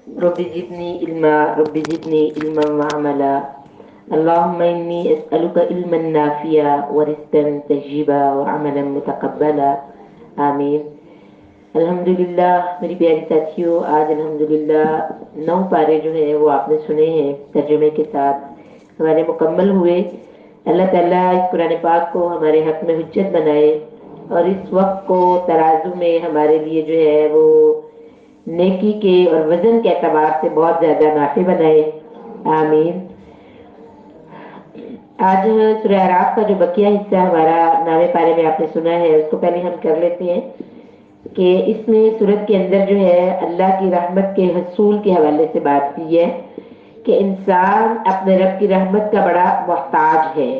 رب زدني علما رب زدني علما وعملا. اللهم إني أسألك علما نافعا ورزقا طيبا وعملا متقبلا. آمین. الحمدللہ میری پیاری ساتھیوں، آج الحمدللہ 9 پارے جو ہیں وہ آپ نے سنے ہیں ترجمے کے ساتھ، ہمارے مکمل ہوئے. اللہ تعالیٰ اس قرآن پاک کو ہمارے حق میں حجت بنائے اور اس وقت کو ترازو میں ہمارے لیے جو ہے وہ نیکی کے اور وزن کے اعتبار سے بہت زیادہ نافع بنائے. آمین. آج سورہ اعراف کا جو بقیہ حصہ ہمارا 9 پارے میں آپ نے سنا ہے، اس کو پہلے ہم کر لیتے ہیں کہ اس میں سورت کے اندر جو ہے اللہ کی رحمت کے حصول کے حوالے سے بات کی ہے کہ انسان اپنے رب کی رحمت کا بڑا محتاج ہے.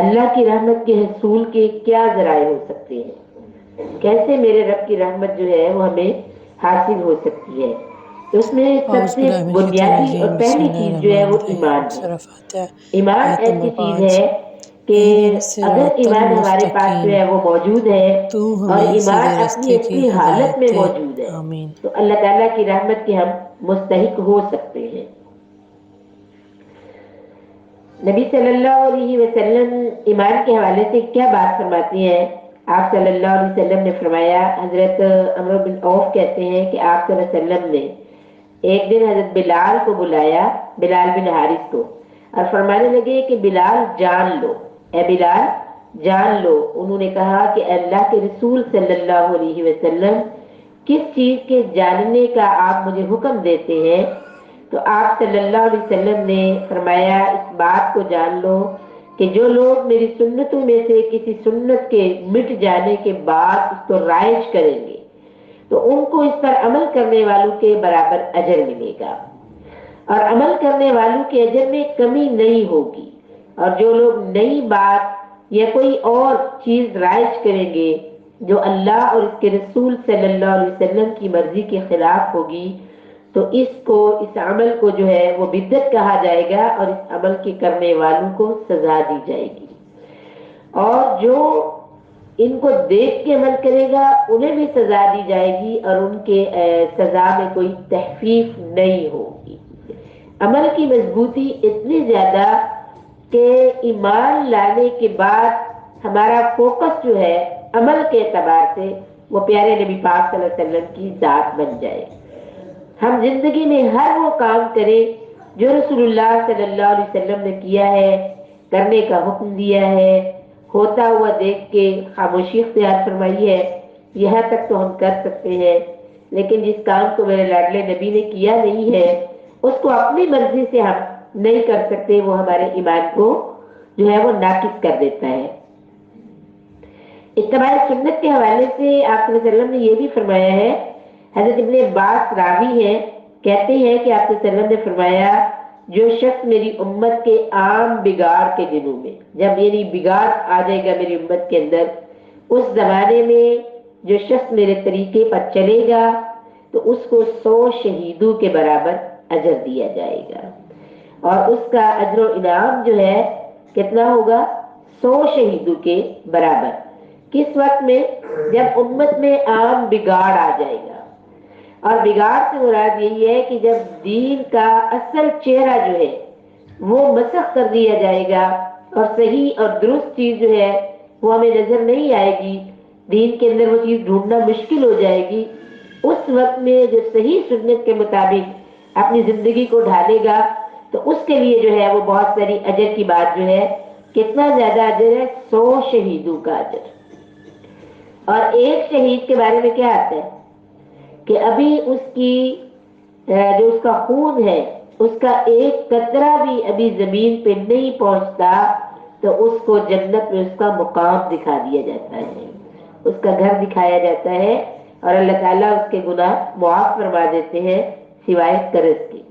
اللہ کی رحمت کے حصول کے کیا ذرائع ہو سکتے ہیں، کیسے میرے رب کی رحمت جو ہے وہ ہمیں حاصل ہو سکتی ہے. تو اس میں سب اعوذ سے باللہ من الشیطان بنیادی اور الرجیم، بسم پہلی اللہ چیز جو ہے الرحمن وہ ایمان الرحیم. ہے. سورہ فاتحہ ایمان آیت ایسی نمبر چیز 5. ہے کہ اہدنا اگر الصراط ایمان ہمارے پاس جو المستقیم، ہے وہ موجود ہے تو اور ہمیں ایمان سیدھے اپنی راستے کی اصلی حالت ہدایت میں دے. موجود ہے آمین. تو اللہ تعالیٰ کی رحمت کے ہم مستحق ہو سکتے ہیں. نبی صلی اللہ علیہ وسلم ایمان کے حوالے سے کیا بات فرماتی ہیں؟ آپ صلی اللہ علیہ وسلم نے فرمایا، حضرت عمرو بن عوف کہتے ہیں کہ آپ صلی اللہ علیہ وسلم نے ایک دن حضرت بلال کو بلایا، بلال بن حارث کو، اور فرمانے لگے کہ بلال جان لو، اے بلال جان لو. انہوں نے کہا کہ اللہ کے رسول صلی اللہ علیہ وسلم کس چیز کے جاننے کا آپ مجھے حکم دیتے ہیں؟ تو آپ صلی اللہ علیہ وسلم نے فرمایا، اس بات کو جان لو کہ جو لوگ میری سنتوں میں سے کسی سنت کے مٹ جانے کے بعد اس کو رائج کریں گے تو ان کو اس پر عمل کرنے والوں کے برابر اجر ملے گا، اور عمل کرنے والوں کے اجر میں کمی نہیں ہوگی. اور جو لوگ نئی بات یا کوئی اور چیز رائج کریں گے جو اللہ اور اس کے رسول صلی اللہ علیہ وسلم کی مرضی کے خلاف ہوگی تو اس عمل کو جو ہے وہ بدعت کہا جائے گا اور اس عمل کے کرنے والوں کو سزا دی جائے گی. اور جو ان کو دیکھ کے عمل کرے گا انہیں بھی سزا دی جائے گی اور ان کے سزا میں کوئی تخفیف نہیں ہوگی. عمل کی مضبوطی اتنی زیادہ کہ ایمان لانے کے بعد ہمارا فوکس جو ہے عمل کے اعتبار سے وہ پیارے نبی پاک صلی اللہ علیہ وسلم کی ذات بن جائے. ہم زندگی میں ہر وہ کام کریں جو رسول اللہ صلی اللہ علیہ وسلم نے کیا ہے، کرنے کا حکم دیا ہے، ہوتا ہوا دیکھ کے خاموشی اختیار فرمائی ہے، یہاں تک تو ہم کر سکتے ہیں. لیکن جس کام کو میرے لاڈلے نبی نے کیا نہیں ہے اس کو اپنی مرضی سے ہم نہیں کر سکتے، وہ ہمارے ایمان کو جو ہے وہ ناقص کر دیتا ہے. اتباع سنت کے حوالے سے آپ صلی اللہ علیہ وسلم نے یہ بھی فرمایا ہے، حضرت ابن عباس راوی ہیں، کہتے ہیں کہ آپ صلی اللہ علیہ وسلم نے فرمایا، جو شخص میری امت کے عام بگاڑ کے دنوں میں، جب یعنی بگاڑ آ جائے گا میری امت کے اندر، اس زمانے میں جو شخص میرے طریقے پر چلے گا تو اس کو 100 شہیدوں کے برابر اجر دیا جائے گا. اور اس کا اجر و انعام جو ہے کتنا ہوگا؟ 100 شہیدوں کے برابر. کس وقت میں؟ جب امت میں عام بگاڑ آ جائے گا. اور بگاڑ سے مراد یہی ہے کہ جب دین کا اصل چہرہ جو ہے وہ مسخ کر دیا جائے گا اور صحیح اور درست چیز جو ہے وہ ہمیں نظر نہیں آئے گی، دین کے اندر وہ چیز ڈھونڈنا مشکل ہو جائے گی. اس وقت میں جو صحیح سنت کے مطابق اپنی زندگی کو ڈھالے گا تو اس کے لیے جو ہے وہ بہت ساری اجر کی بات جو ہے، کتنا زیادہ اجر ہے؟ 100 شہیدوں کا اجر. اور ایک شہید کے بارے میں کیا آتا ہے کہ ابھی اس کی جو اس کا خون ہے اس کا ایک قطرہ بھی ابھی زمین پہ نہیں پہنچتا تو اس کو جنت میں اس کا مقام دکھا دیا جاتا ہے، اس کا گھر دکھایا جاتا ہے اور اللہ تعالیٰ اس کے گناہ معاف فرما دیتے ہیں سوائے قرض کے.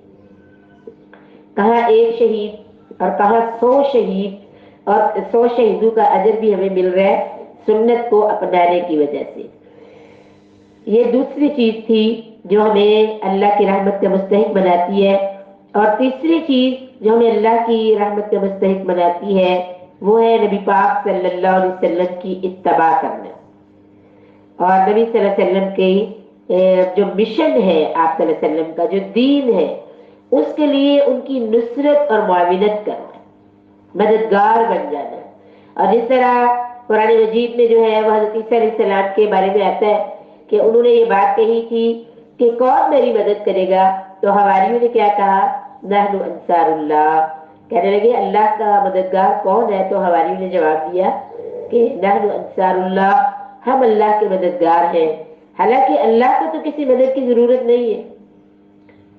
کہاں ایک شہید اور کہاں 100 شہید، اور 100 شہیدوں کا اجر بھی ہمیں مل رہا ہے سنت کو اپنانے کی وجہ سے. یہ دوسری چیز تھی جو ہمیں اللہ کی رحمت کا مستحق بناتی ہے. اور تیسری چیز جو ہمیں اللہ کی رحمت کا مستحق بناتی ہے وہ ہے نبی پاک صلی اللہ علیہ وسلم کی اتباع کرنا اور نبی صلی اللہ علیہ وسلم کی جو مشن ہے آپ صلی اللہ علیہ وسلم کا، جو دین ہے، اس کے لیے ان کی نصرت اور معاونت کرنا، مددگار بن جانا. اور جس طرح قرآن مجید میں جو ہے وہ حضرت عیسیٰ علیہ السلام کے بارے میں آتا ہے کہ انہوں نے یہ بات کہی تھی کہ کون میری مدد کرے گا، تو حواریوں نے کیا کہا؟ نحن انصار اللہ. کہنے لگے اللہ کا مددگار کون ہے؟ تو حواریوں نے جواب دیا کہ نحن انصار اللہ، ہم اللہ کے مددگار ہیں. حالانکہ اللہ کو تو کسی مدد کی ضرورت نہیں ہے،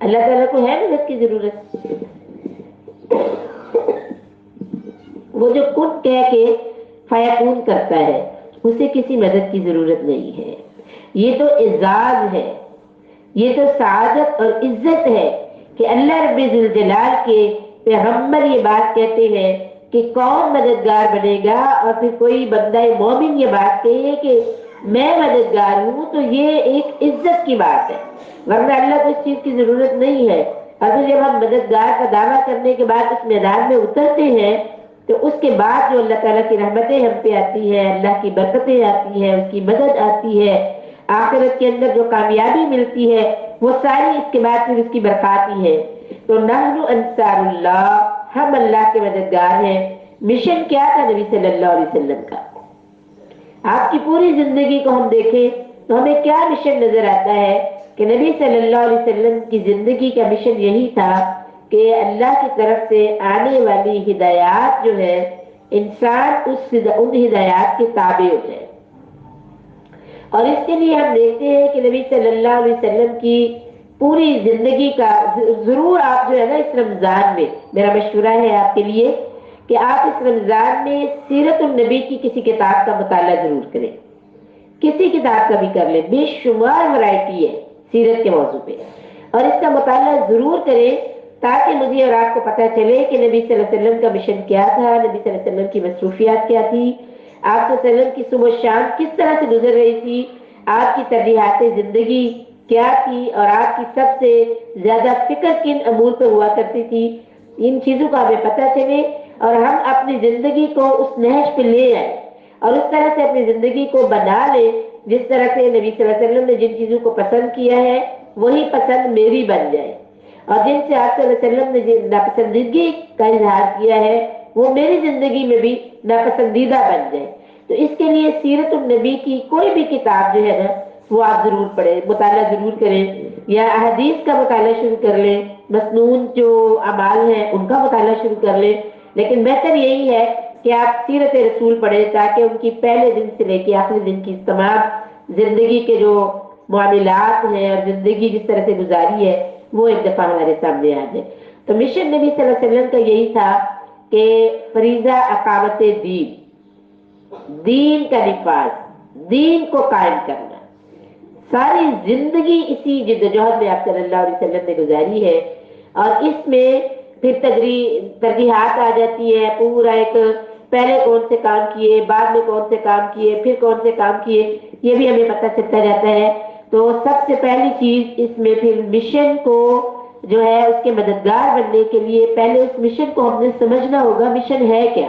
اللہ تعالیٰ کو ہے مدد کی ضرورت. وہ جو کن کہہ کے فیکون کرتا ہے، اسے کسی مدد کی ضرورت نہیں ہے. یہ تو اعزاز ہے، یہ تو سعادت اور عزت ہے کہ اللہ رب ذوالجلال کے پیغمبر یہ بات کہتے ہیں کہ کون مددگار بنے گا، اور پھر کوئی بندہ مومن یہ بات کہے کہ میں مددگار ہوں، تو یہ ایک عزت کی بات ہے. ورنہ اللہ کو اس چیز کی ضرورت نہیں ہے. ابھی جب ہم مددگار کا دعویٰ کرنے کے بعد اس میدان میں اترتے ہیں تو اس کے بعد جو اللہ تعالیٰ کی رحمتیں ہم پہ آتی ہیں، اللہ کی برکتیں آتی ہیں، اس کی مدد آتی ہے، آخرت کے اندر جو کامیابی ملتی ہے، وہ ساری اس کے بعد پھر اس کی برکات ہی ہے. تو نحن انصار اللہ، ہم اللہ کے مددگار ہیں. مشن کیا تھا نبی صلی اللہ علیہ وسلم کا؟ آپ کی پوری زندگی کو ہم دیکھیں تو ہمیں کیا مشن نظر آتا ہے کہ نبی صلی اللہ علیہ وسلم کی زندگی کا مشن یہی تھا کہ اللہ کی طرف سے آنے والی ہدایات جو ہے انسان ان ہدایات کے تابع ہو جائے. اور اس کے لیے ہم دیکھتے ہیں کہ نبی صلی اللہ علیہ وسلم کی پوری زندگی کا ضرور آپ جو ہے نا اس رمضان میں، میرا مشورہ ہے آپ کے لیے کہ آپ اس رمضان میں سیرت النبی کی کسی کتاب کا مطالعہ ضرور کریں. کسی کتاب کا بھی کر لیں، بے شمار ورائٹی ہے سیرت کے موضوع پہ، اور اس کا مطالعہ ضرور کریں تاکہ مجھے اور آپ کو پتہ چلے کہ نبی صلی اللہ علیہ وسلم کا مشن کیا تھا، نبی صلی اللہ علیہ وسلم کی مصروفیات کیا تھی، آپ صلی اللہ علیہ وسلم کی صبح و شام کس طرح سے گزر رہی تھی، آپ کی ترجیحات زندگی کیا تھی، اور آپ کی سب سے زیادہ فکر کن امور پہ ہوا کرتی تھی. ان چیزوں کا ہمیں پتہ چلے اور ہم اپنی زندگی کو اس نہج پہ لے آئیں اور اس طرح سے اپنی زندگی کو بنا لے جس طرح سے نبی صلی اللہ علیہ وسلم نے جن چیزوں کو پسند کیا ہے وہی پسند میری بن جائے، اور جن سے آپ صلی اللہ علیہ وسلم نے جن ناپسندیدگی کا اظہار کیا ہے وہ میری زندگی میں بھی ناپسندیدہ بن جائے. تو اس کے لیے سیرت النبی کی کوئی بھی کتاب جو ہے نا وہ آپ ضرور پڑھیں، مطالعہ ضرور کریں، یا احادیث کا مطالعہ شروع کر لیں، مسنون جو اعمال ہیں ان کا مطالعہ شروع کر لیں. لیکن بہتر یہی ہے کہ آپ سیرت رسول پڑھیں تاکہ ان کی پہلے دن سے لے کے آخری دن کی تمام زندگی کے جو معاملات ہیں اور زندگی جس طرح سے گزاری ہے وہ ایک دفعہ ہمارے سامنے آ جائے. تو مشن نبی صلی اللہ علیہ وسلم کا یہی تھا کہ فریضہ اقامت دین، دین کا نفاذ، دین کو قائم کرنا. ساری زندگی اسی جدوجہد میں آپ صلی اللہ علیہ وسلم نے گزاری ہے، اور اس میں پھر ترجیحات آ جاتی ہے. پورا ایک پہلے کون سے کام کیے، بعد میں کون سے کام کیے، پھر کون سے کام کیے، یہ بھی ہمیں پتہ چلتا جاتا ہے. تو سب سے پہلی چیز اس میں پھر مشن کو جو ہے اس کے مددگار بننے کے لیے پہلے اس مشن کو ہم نے سمجھنا ہوگا. مشن ہے کیا؟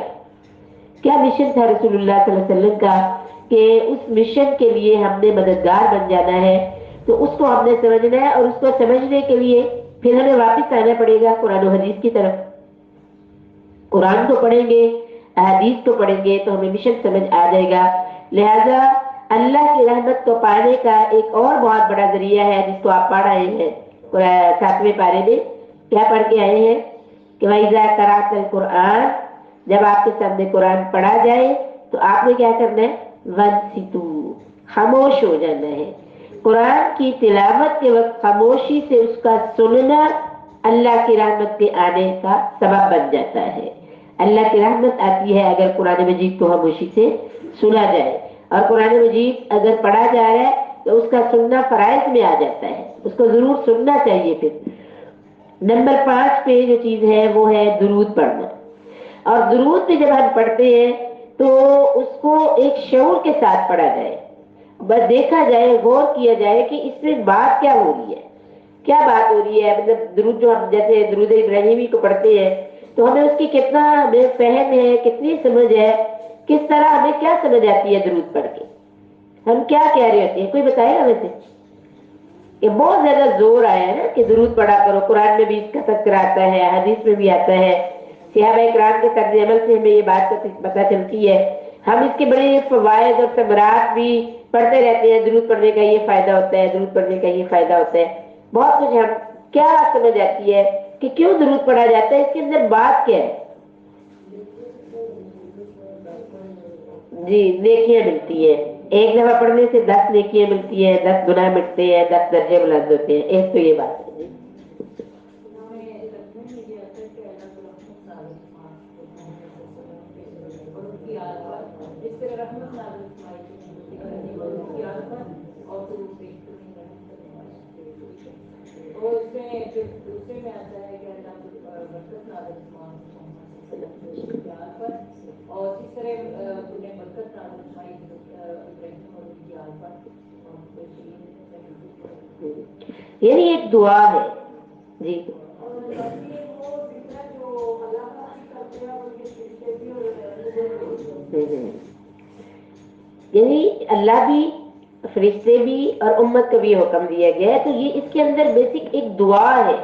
کیا مشن تھا رسول اللہ صلی اللہ علیہ وسلم کا کہ اس مشن کے لیے ہم نے مددگار بن جانا ہے. تو اس کو ہم نے سمجھنا ہے، اور اس کو سمجھنے کے لیے پھر ہمیں واپس آنا پڑے گا قرآن و حدیث کی طرف. قرآن کو پڑھیں گے، احادیث کو پڑھیں گے تو ہمیں مشن سمجھ آ جائے گا. لہذا اللہ کی رحمت کو پانے کا ایک اور بہت بڑا ذریعہ ہے جس کو آپ پڑھ رہے ہیں 7ویں پارے میں. کیا پڑھ کے آئے ہیں کہ وَإِذَا قَرَأْتَ الْقُرْآنَ، جب آپ کے سامنے قرآن پڑھا جائے تو آپ نے کیا کرنا ہے؟ وَانْصِتُوا، خاموش ہو جانا ہے. قرآن کی تلاوت کے وقت خاموشی سے اس کا سننا اللہ کی رحمت کے آنے کا سبب بن جاتا ہے. اللہ کی رحمت آتی ہے اگر قرآن مجید کو خاموشی سے سنا جائے، اور قرآن مجید اگر پڑھا جا رہا ہے تو اس کا سننا فرائض میں آ جاتا ہے، اس کو ضرور سننا چاہیے. پھر نمبر 5 پہ جو چیز ہے وہ ہے درود پڑھنا. اور درود پہ جب ہم پڑھتے ہیں تو اس کو ایک شعور کے ساتھ پڑھا جائے، بس دیکھا جائے، غور کیا جائے کہ اس میں بات کیا ہو رہی ہے، کیا بات ہو رہی ہے. مطلب درود جو ہم جیسے درود ابراہیمی کو پڑھتے ہیں تو ہمیں اس کی کتنا ہمیں فہم ہے، کتنی سمجھ ہے، کس طرح ہمیں کیا سمجھ آتی ہے درود پڑھ کے، ہم کیا کہہ رہے ہوتے ہیں، کوئی بتائے گا ویسے؟ یہ بہت زیادہ زور آیا ہے نا کہ درود پڑھا کرو، قرآن میں بھی اس کا تذکرہ آتا ہے، حدیث میں بھی آتا ہے، صحابہ کرام کے طرز عمل سے ہمیں یہ بات پتہ چلتی ہے، ہم اس کے بڑے فوائد اور ثمرات بھی پڑھتے رہتے ہیں، درود پڑھنے کا یہ فائدہ ہوتا ہے، درود پڑھنے کا یہ فائدہ ہوتا ہے، بہت کچھ ہم کیا سمجھ آتی ہے کہ کیوں درود پڑھا جاتا ہے، اس کے اندر بات کیا ہے؟ جی نیکیاں ملتی ہیں، ایک دفعہ پڑھنے سے 10 نیکیاں ملتی ہیں، 10 گناہ مٹتے ہیں، 10 درجے بلند ہوتے ہیں، ایک تو یہ بات ہے جی۔ یعنی ایک دعا ہے جی۔ یعنی اللہ بھی، فرشتے بھی اور امت کو بھی حکم دیا گیا ہے، تو یہ اس کے اندر بیسک ایک دعا ہے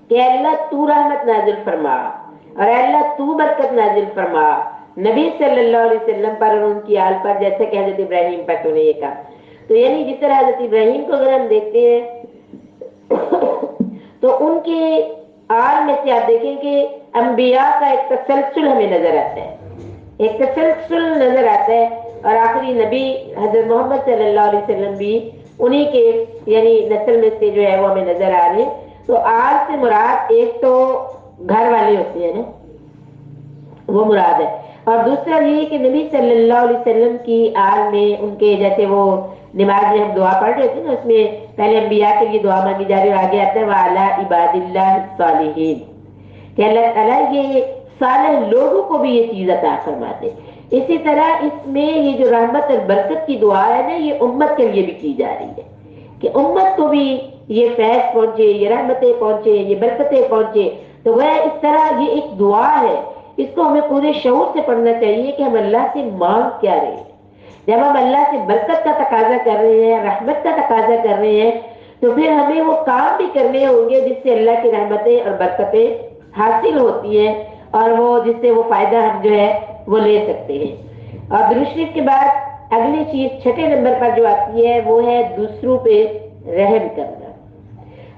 کہ اللہ تو رحمت نازل فرما اور اللہ تو برکت نازل فرما نبی صلی اللہ علیہ وسلم پر اور ان کی آل پر، جیسے کہ حضرت ابراہیم پر تو نے یہ کہا۔ تو یعنی جس طرح حضرت ابراہیم کو اگر ہم دیکھتے ہیں تو ان کے آل میں سے آپ دیکھیں کہ انبیاء کا ایک تسلسل ہمیں نظر آتا ہے، ایک تسلسل نظر آتا ہے، اور آخری نبی حضرت محمد صلی اللہ علیہ وسلم بھی انہی کے یعنی نسل میں سے جو ہے وہ ہمیں نظر آ رہے ہیں۔ تو آل سے مراد ایک تو گھر والے ہوتے ہیں نا، وہ مراد ہے، اور دوسرا یہ کہ نبی صلی اللہ علیہ وسلم کی آل میں ان کے جیسے وہ نماز میں ہم دعا پڑھ رہے تھے نا، اس میں پہلے انبیاء کے لیے دعا مانگی جا رہی ہے اور آگے آتا ہے وَعَلَىٰ عِبَادِ اللَّهِ الصَّالِحِينَ کہ اللہ تعالیٰ یہ صالح لوگوں کو بھی یہ چیز عطا فرما دے۔ اسی طرح اس میں یہ جو رحمت اور برکت کی دعا ہے نا، یہ امت کے لیے بھی کی جا رہی ہے کہ امت کو بھی یہ فیض پہنچے، یہ رحمتیں پہنچے، یہ برکتیں پہنچے۔ تو وہ اس طرح یہ ایک دعا ہے، اس کو ہمیں پورے شعور سے پڑھنا چاہیے کہ ہم اللہ سے مانگ کیا رہے ہیں۔ جب ہم اللہ سے برکت کا تقاضا کر رہے ہیں، رحمت کا تقاضا کر رہے ہیں، تو پھر ہمیں وہ کام بھی کرنے ہوں گے جس سے اللہ کی رحمتیں اور برکتیں حاصل ہوتی ہیں، اور وہ جس سے وہ فائدہ ہم جو ہے وہ لے سکتے ہیں۔ اور درود شریف کے بعد اگلی چیز 6 نمبر پر جو آتی ہے وہ ہے دوسروں پہ رحم کرنا۔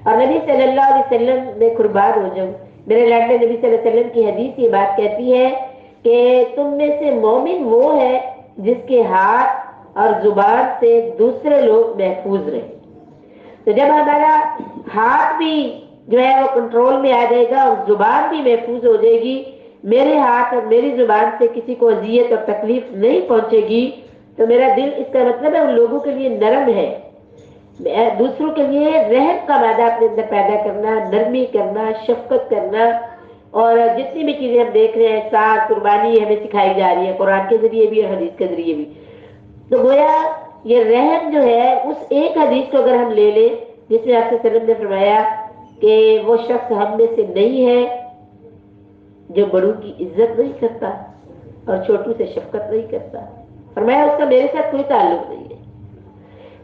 اور نبی صلی اللہ علیہ وسلم میں قربان ہو جاؤں، میرے لاڈلے نبی صلی اللہ علیہ وسلم کی حدیث یہ بات کہتی ہے کہ تم میں سے مومن وہ ہے جس کے ہاتھ اور زبان سے دوسرے لوگ محفوظ رہے۔ تو جب ہمارا ہاتھ بھی جو ہے وہ کنٹرول میں آ جائے گا اور زبان بھی محفوظ ہو جائے گی، میرے ہاتھ اور میری زبان سے کسی کو اذیت اور تکلیف نہیں پہنچے گی، تو میرا دل، اس کا مطلب ہے ان لوگوں کے لیے نرم ہے، دوسروں کے لیے رحم کا مادہ اپنے اندر پیدا کرنا، نرمی کرنا، شفقت کرنا۔ اور جتنی بھی چیزیں ہم دیکھ رہے ہیں، ساتھ قربانی ہمیں سکھائی جا رہی ہے قرآن کے ذریعے بھی اور حدیث کے ذریعے بھی، تو گویا یہ رحم جو ہے اس ایک حدیث کو اگر ہم لے لیں جس میں آپ سے وسلم نے فرمایا کہ وہ شخص ہم میں سے نہیں ہے جو بڑوں کی عزت نہیں کرتا اور چھوٹوں سے شفقت نہیں کرتا، فرمایا اس کا میرے ساتھ کوئی تعلق نہیں ہے۔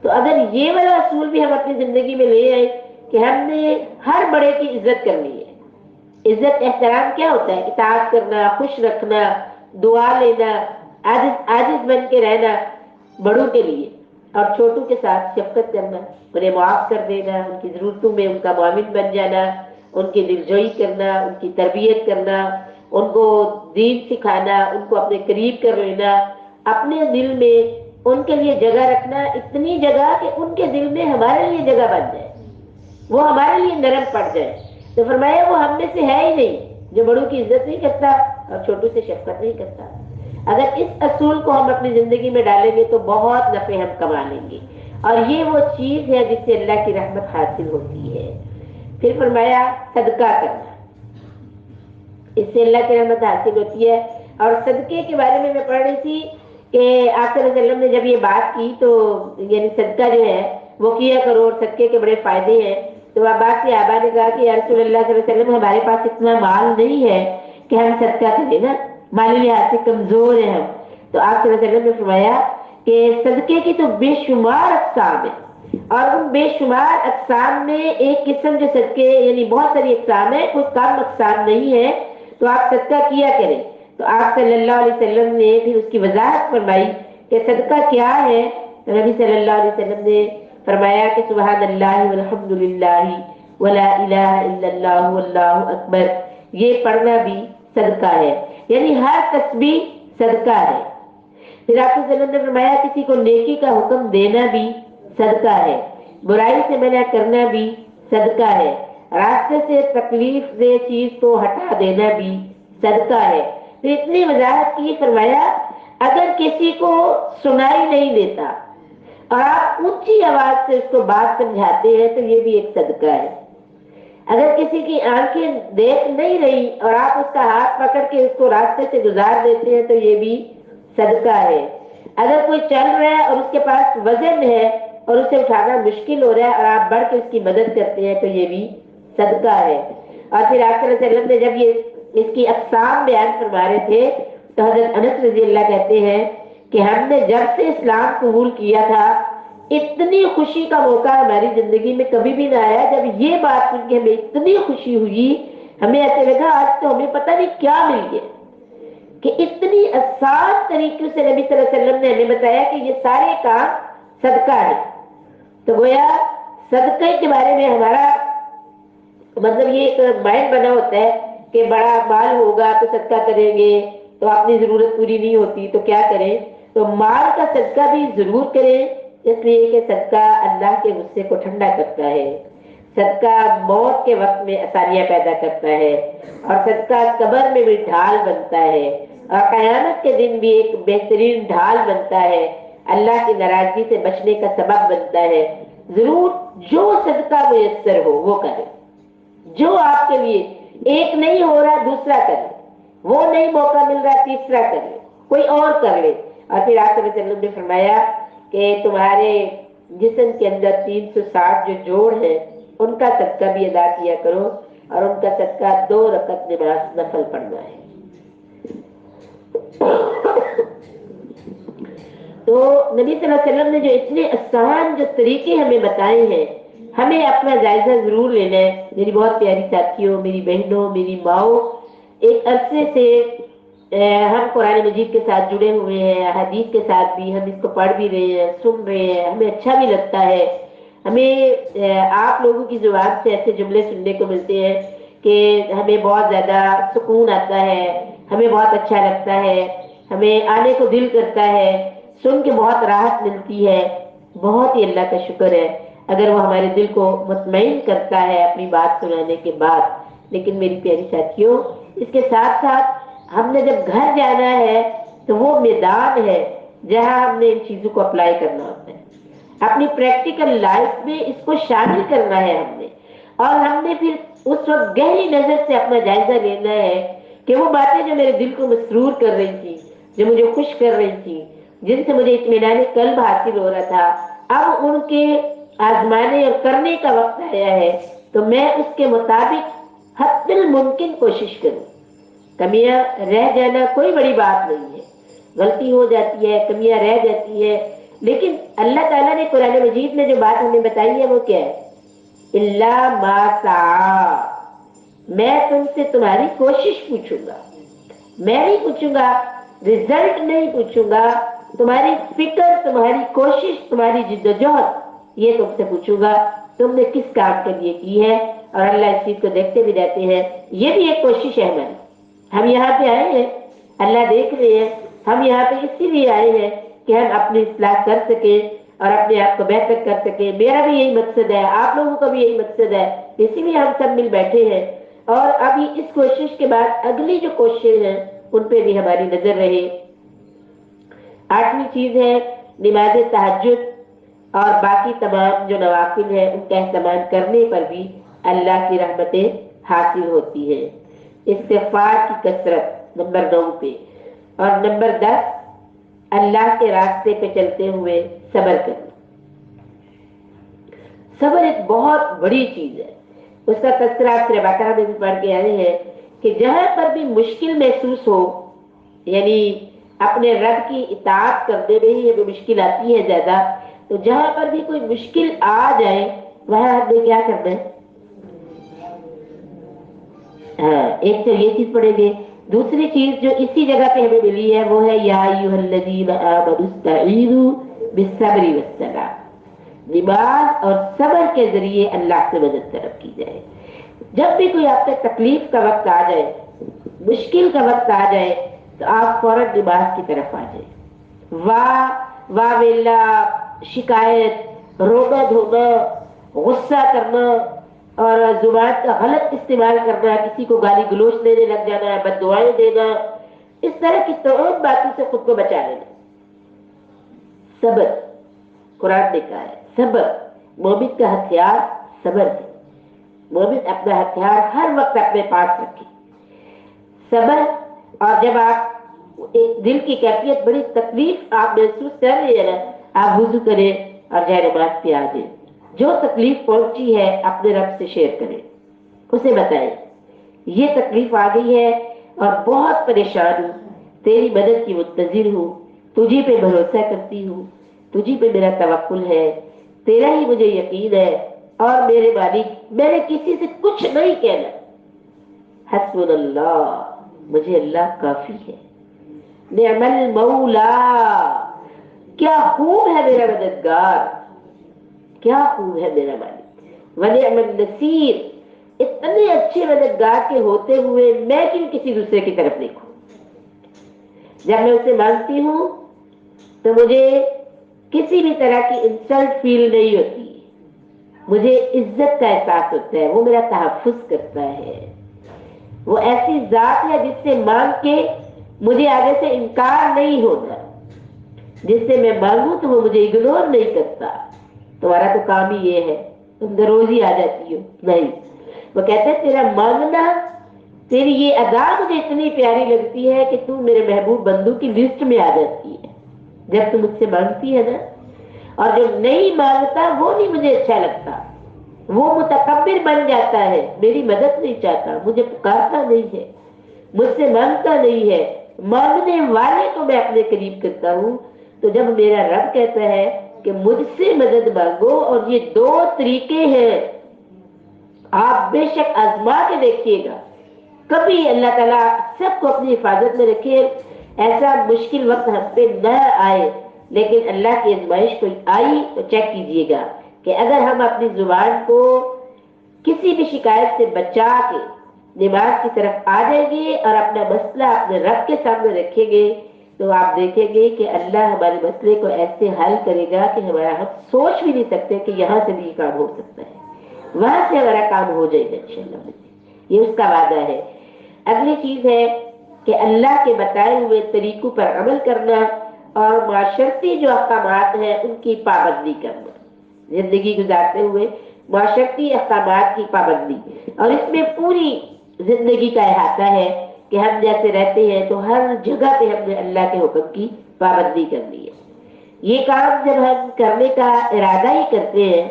تو اگر یہ والا اصول بھی ہم اپنی زندگی میں لے آئے کہ ہم نے ہر بڑے کی عزت کرنی ہے۔ عزت احترام کیا ہوتا ہے؟ اطاعت کرنا، خوش رکھنا، دعا لینا، عاجز بن کے رہنا بڑوں کے لیے، اور چھوٹوں کے ساتھ شفقت کرنا، انہیں معاف کر دینا، ان کی ضرورتوں میں ان کا معاون بن جانا، ان کی دلجوئی کرنا، ان کی تربیت کرنا، ان کو دین سکھانا، ان کو اپنے قریب کر لینا، اپنے دل میں ان کے لیے جگہ رکھنا، اتنی جگہ کہ ان کے دل میں ہمارے لیے جگہ بن جائے، وہ ہمارے لیے نرم پڑ جائے۔ تو فرمایا وہ ہم میں سے ہے ہی نہیں جو بڑوں کی عزت نہیں کرتا اور چھوٹوں سے شفقت نہیں کرتا۔ اگر اس اصول کو ہم اپنی زندگی میں ڈالیں گے تو بہت نفع ہم کما لیں گے، اور یہ وہ چیز ہے جس سے اللہ کی رحمت حاصل ہوتی ہے۔ پھر فرمایا صدقہ کرنا، اس سے اللہ کی رحمت حاصل ہوتی ہے۔ اور صدقے کے بارے میں پڑھ رہی تھی کہ آپ صلی اللہ علیہ وسلم نے جب یہ بات کی تو یعنی صدقہ جو ہے وہ کیا کرو اور صدقے کے بڑے فائدے ہیں، تو عباس سے آبا نے کہا کہ یا رسول اللہ صلی اللہ علیہ وسلم ہمارے پاس اتنا مال نہیں ہے کہ ہم صدقہ کریں نا، مالی لحاظ سے کمزور ہیں ہم۔ تو آپ صلی اللہ علیہ وسلم نے فرمایا کہ صدقے کی تو بے شمار اقسام ہیں، اور ان بے شمار اقسام میں ایک قسم جو صدقے، یعنی بہت ساری اقسام ہے، کوئی کم اقسام نہیں ہے، تو آپ صدقہ کیا کریں۔ تو آپ صلی اللہ علیہ وسلم نے پھر اس کی وضاحت فرمائی کہ صدقہ کیا ہے۔ تو نبی صلی اللہ علیہ وسلم نے فرمایا کہ سبحان اللہ والحمد للہ ولا الہ الا اللہ واللہ اکبر، یہ پڑھنا بھی صدقہ ہے، یعنی ہر تسبیح صدقہ ہے۔ پھر آپ صلی اللہ علیہ وسلم نے فرمایا کسی کو نیکی کا حکم دینا بھی صدقہ ہے، برائی سے منع کرنا بھی صدقہ ہے، راستے سے تکلیف دہ چیز کو ہٹا دینا بھی صدقہ ہے۔ تو اتنی وضاحت کی، فرمایا اگر کسی کو سنائی نہیں دیتا اور آپ اونچی آواز سے اس کو بات سمجھاتے ہیں تو یہ بھی ایک صدقہ ہے۔ اگر کسی کی آنکھیں دیکھ نہیں رہی اور آپ اس کا ہاتھ پکڑ کے اس کو راستے سے گزار دیتے ہیں تو یہ بھی صدقہ ہے۔ اگر کوئی چل رہا ہے اور اس کے پاس وزن ہے اور اسے اٹھانا مشکل ہو رہا ہے اور آپ بڑھ کے اس کی مدد کرتے ہیں تو یہ بھی صدقہ ہے۔ اور پھر آپ صلی اللہ علیہ وسلم نے جب یہ اس کی اقسام بیان فرما رہے تھے تو حضرت انس رضی اللہ کہتے ہیں کہ ہم نے جب سے اسلام قبول کیا تھا اتنی خوشی کا موقع ہماری زندگی میں کبھی بھی نہ آیا جب یہ بات سن کے ہمیں اتنی خوشی ہوئی، ہمیں ایسے لگا آج تو ہمیں پتہ نہیں کیا مل گیا کہ اتنی آسان طریقے سے نبی صلی اللہ علیہ وسلم نے ہمیں بتایا کہ یہ سارے کام صدقہ ہے۔ تو گویا صدقے کے بارے میں ہمارا مطلب یہ ایک مائنڈ بنا ہوتا ہے کہ بڑا مال ہوگا تو صدقہ کریں گے، تو اپنی ضرورت پوری نہیں ہوتی تو کیا کریں؟ تو مال کا صدقہ بھی ضرور کریں، اس لیے کہ صدقہ اللہ کے غصے کو ٹھنڈا کرتا ہے، صدقہ موت کے وقت میں آسانیاں پیدا کرتا ہے، اور صدقہ قبر میں بھی ڈھال بنتا ہے، اور قیامت کے دن بھی ایک بہترین ڈھال بنتا ہے، اللہ کی ناراضگی سے بچنے کا سبب بنتا ہے۔ ضرور جو صدقہ میسر ہو وہ کرے، جو آپ کے لیے ایک نہیں ہو رہا دوسرا کر لے، وہ نہیں موقع مل رہا تیسرا کر لے، کوئی اور کر لے۔ اور پھر آپ صلی اللہ علیہ وسلم نے فرمایا کہ تمہارے جسم کے اندر 360 جو جوڑ ہیں ان کا صدقہ بھی ادا کیا کرو، اور ان کا صدقہ 2 رکعت نماز نفل پڑھنا ہے۔ تو نبی صلی اللہ علیہ وسلم نے جو اتنے آسان جو طریقے ہمیں بتائے ہیں، ہمیں اپنا جائزہ ضرور لینا ہے۔ میری بہت پیاری ساتھیوں، میری بہنوں، میری ماؤں، ایک عرصے سے ہم قرآن مجید کے ساتھ جڑے ہوئے ہیں، حدیث کے ساتھ بھی، ہم اس کو پڑھ بھی رہے ہیں، سن رہے ہیں، ہمیں اچھا بھی لگتا ہے۔ ہمیں آپ لوگوں کی زبان سے ایسے جملے سننے کو ملتے ہیں کہ ہمیں بہت زیادہ سکون آتا ہے، ہمیں بہت اچھا لگتا ہے، ہمیں آنے کو دل کرتا ہے، سن کے بہت راحت ملتی ہے۔ بہت ہی اللہ کا شکر ہے اگر وہ ہمارے دل کو مطمئن کرتا ہے اپنی بات سنانے کے بعد۔ لیکن میری پیاری ساتھیوں، اس کے ساتھ ساتھ ہم نے جب گھر جانا ہے تو وہ میدان ہے جہاں ہم نے ان چیزوں کو اپلائی کرنا ہوتا ہے، اپنی پریکٹیکل لائف میں اس کو شامل کرنا ہے ہم نے، اور ہم نے پھر اس وقت گہری نظر سے اپنا جائزہ لینا ہے کہ وہ باتیں جو میرے دل کو مسرور کر رہی تھی، جو مجھے خوش کر رہی تھی، جن سے مجھے اطمینان قلب حاصل ہو رہا تھا، اب ان کے آزمانے اور کرنے کا وقت آیا ہے، تو میں اس کے مطابق حد الممکن کوشش کروں۔ کمیاں رہ جانا کوئی بڑی بات نہیں ہے، غلطی ہو جاتی ہے، کمیاں رہ جاتی ہے، لیکن اللہ تعالیٰ نے قرآن مجید میں جو بات ہمیں بتائی ہے وہ کیا ہے؟ اللہ ما سعی، میں تم سے تمہاری کوشش پوچھوں گا، میں نہیں پوچھوں گا رزلٹ، نہیں پوچھوں گا، تمہاری فکر، تمہاری کوشش، تمہاری جدوجہد، یہ تم سے پوچھوں گا تم نے کس کام کے لیے کی ہے۔ اور اللہ اس چیز کو دیکھتے بھی رہتے ہیں، یہ بھی ایک کوشش ہے ہماری۔ ہم یہاں پہ آئے ہیں، اللہ دیکھ رہے ہیں، ہم یہاں پہ اسی لیے آئے ہیں کہ ہم اپنی اصلاح کر سکیں اور اپنے آپ کو بہتر کر سکیں۔ میرا بھی یہی مقصد ہے، آپ لوگوں کا بھی یہی مقصد ہے، اسی لیے ہم سب مل بیٹھے ہیں۔ اور ابھی اس کوشش کے بعد اگلی جو کوششیں ہیں ان پہ بھی ہماری نظر رہے۔ 8ویں چیز ہے نماز تہجد اور باقی تمام جو نوافل ہیں ان کا اہتمام کرنے پر بھی اللہ کی رحمتیں حاصل ہوتی ہیں۔ استغفار کی کثرت نمبر 9 پہ، اور نمبر 10 اللہ کے راستے پہ چلتے ہوئے صبر کرنا۔ صبر ایک بہت بڑی چیز ہے، اس کا تذکرہ سورہ بقرہ میں بھی پڑھ کے آئے ہیں کہ جہاں پر بھی مشکل محسوس ہو، یعنی اپنے رب کی اطاعت کرنے میں ہی یہ مشکل آتی ہے زیادہ، تو جہاں پر بھی کوئی مشکل آ جائے وہاں ہم نے کیا کرنا ہے؟ ہاں، ایک تو یہ چیز پڑھیں گے. دوسری چیز جو اسی جگہ پہ ہمیں ملی ہے وہ ہے یا ایھا الذین آمنوا استعینوا بالصبر والصلاۃ. نماز اور صبر کے ذریعے اللہ سے مدد طلب کی جائے. جب بھی کوئی آپ کے تکلیف کا وقت آ جائے، مشکل کا وقت آ جائے، تو آپ فوراً نماز کی طرف آ جائیں. واہ ویلا، شکایت، رونا دھونا، غصہ کرنا اور زبان کا غلط استعمال کرنا، کسی کو گالی گلوچ دینے لگ جانا، بد دعائیں دینا، اس طرح کی تمام باتوں سے خود کو بچا لینا. صبر، قرآن نے کہا ہے صبر مومن کا ہتھیار صبر ہے. مومن اپنا ہتھیار ہر وقت اپنے پاس رکھے. صبر. اور جب آپ ایک دل کی کیفیت بڑی تکلیف آپ محسوس کر رہے ہیں نا، آپ وضو کریں اور جائے نماز پہ آ جائیں. جو تکلیف پہنچی ہے اپنے رب سے شیئر کریں، اسے بتائیں یہ تکلیف آ گئی ہے اور بہت پریشان ہوں، تیری مدد کی منتظر ہوں، تجھی پہ بھروسہ کرتی ہوں، تجھی پہ میرا توکل ہے، تیرا ہی مجھے یقین ہے، اور میرے مالک میں نے کسی سے کچھ نہیں کہنا. حسبنا اللہ، مجھے اللہ کافی ہے. نعم المولا، کیا خوب ہے میرا مددگار، کیا خوب ہے میرا مالک. ونعم النصیر، اتنے اچھے مددگار کے ہوتے ہوئے میں کیوں کسی دوسرے کی طرف دیکھوں. جب میں اسے مانگتی ہوں تو مجھے کسی بھی طرح کی انسلٹ فیل نہیں ہوتی، مجھے عزت کا احساس ہوتا ہے. وہ میرا تحفظ کرتا ہے. وہ ایسی ذات ہے جس سے مانگ کے مجھے آگے سے انکار نہیں ہوتا، جس سے میں مانگوں تو وہ مجھے اگنور نہیں کرتا. تمہارا تو کام ہی یہ ہے، تم روز ہی آ جاتی ہو. نہیں، وہ کہتے ہیں تیرا مانگنا، تیری یہ ادا مجھے اتنی پیاری لگتی ہے کہ تم میرے محبوب بندوں کی لسٹ میں آ جاتی ہے جب تم مجھ سے مانگتی ہے نا. اور جو نہیں مانگتا وہ نہیں مجھے اچھا لگتا، وہ متکبر بن جاتا ہے، میری مدد نہیں چاہتا، مجھے پکارتا نہیں ہے، مجھ سے مانگتا نہیں ہے. مانگنے والے کو میں اپنے قریب کرتا ہوں. تو جب میرا رب کہتا ہے کہ مجھ سے مدد مانگو، اور یہ دو طریقے ہیں، آپ بے شک آزما کے دیکھیے گا. کبھی اللہ تعالیٰ سب کو اپنی حفاظت میں رکھے، ایسا مشکل وقت ہم پہ نہ آئے. لیکن اللہ کی آزمائش کوئی آئی تو چیک کیجئے گا کہ اگر ہم اپنی زبان کو کسی بھی شکایت سے بچا کے نماز کی طرف آ جائیں گے اور اپنا مسئلہ اپنے رب کے سامنے رکھیں گے، تو آپ دیکھیں گے کہ اللہ ہمارے مسئلے کو ایسے حل کرے گا کہ ہمارا ہم سوچ بھی نہیں سکتے کہ یہاں سے بھی یہ کام ہو سکتا ہے. وہاں سے ہمارا کام ہو جائے گا انشاءاللہ. یہ اس کا وعدہ ہے. اگلی چیز ہے کہ اللہ کے بتائے ہوئے طریقوں پر عمل کرنا اور معاشرتی جو احکامات ہیں ان کی پابندی کرنا. زندگی گزارتے ہوئے معاشرتی احکامات کی پابندی، اور اس میں پوری زندگی کا احاطہ ہے کہ ہم جیسے رہتے ہیں تو ہر جگہ پہ ہم نے اللہ کے حکم کی پابندی کرنی ہے. یہ کام جب ہم کرنے کا ارادہ ہی کرتے ہیں،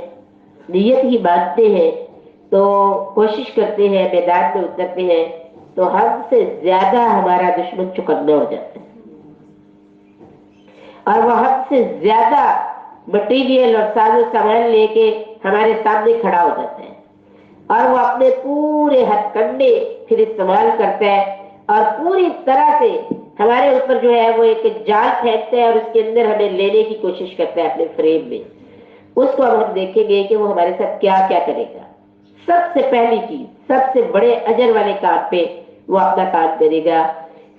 نیت ہی باندھتے ہیں، تو کوشش کرتے ہیں، میدان میں اترتے ہیں، تو ہم سے زیادہ ہمارا دشمن چکنا ہو جاتا ہے، اور وہ ہم سے زیادہ مٹیریل اور ساز و سامان لے کے ہمارے سامنے کھڑا ہو جاتا ہے، اور وہ اپنے پورے ہتھ کنڈے پھر استعمال کرتا ہے اور پوری طرح سے ہمارے اوپر جو ہے وہ ایک جال پھینکتا ہے اور اس کے اندر ہمیں لینے کی کوشش کرتا ہے اپنے فریم میں. اس کو اب ہم دیکھیں گے کہ وہ ہمارے ساتھ کیا کیا کرے گا. سب سے پہلی چیز، سب سے بڑے اجر والے کام پہ وہ اپنا کام کرے گا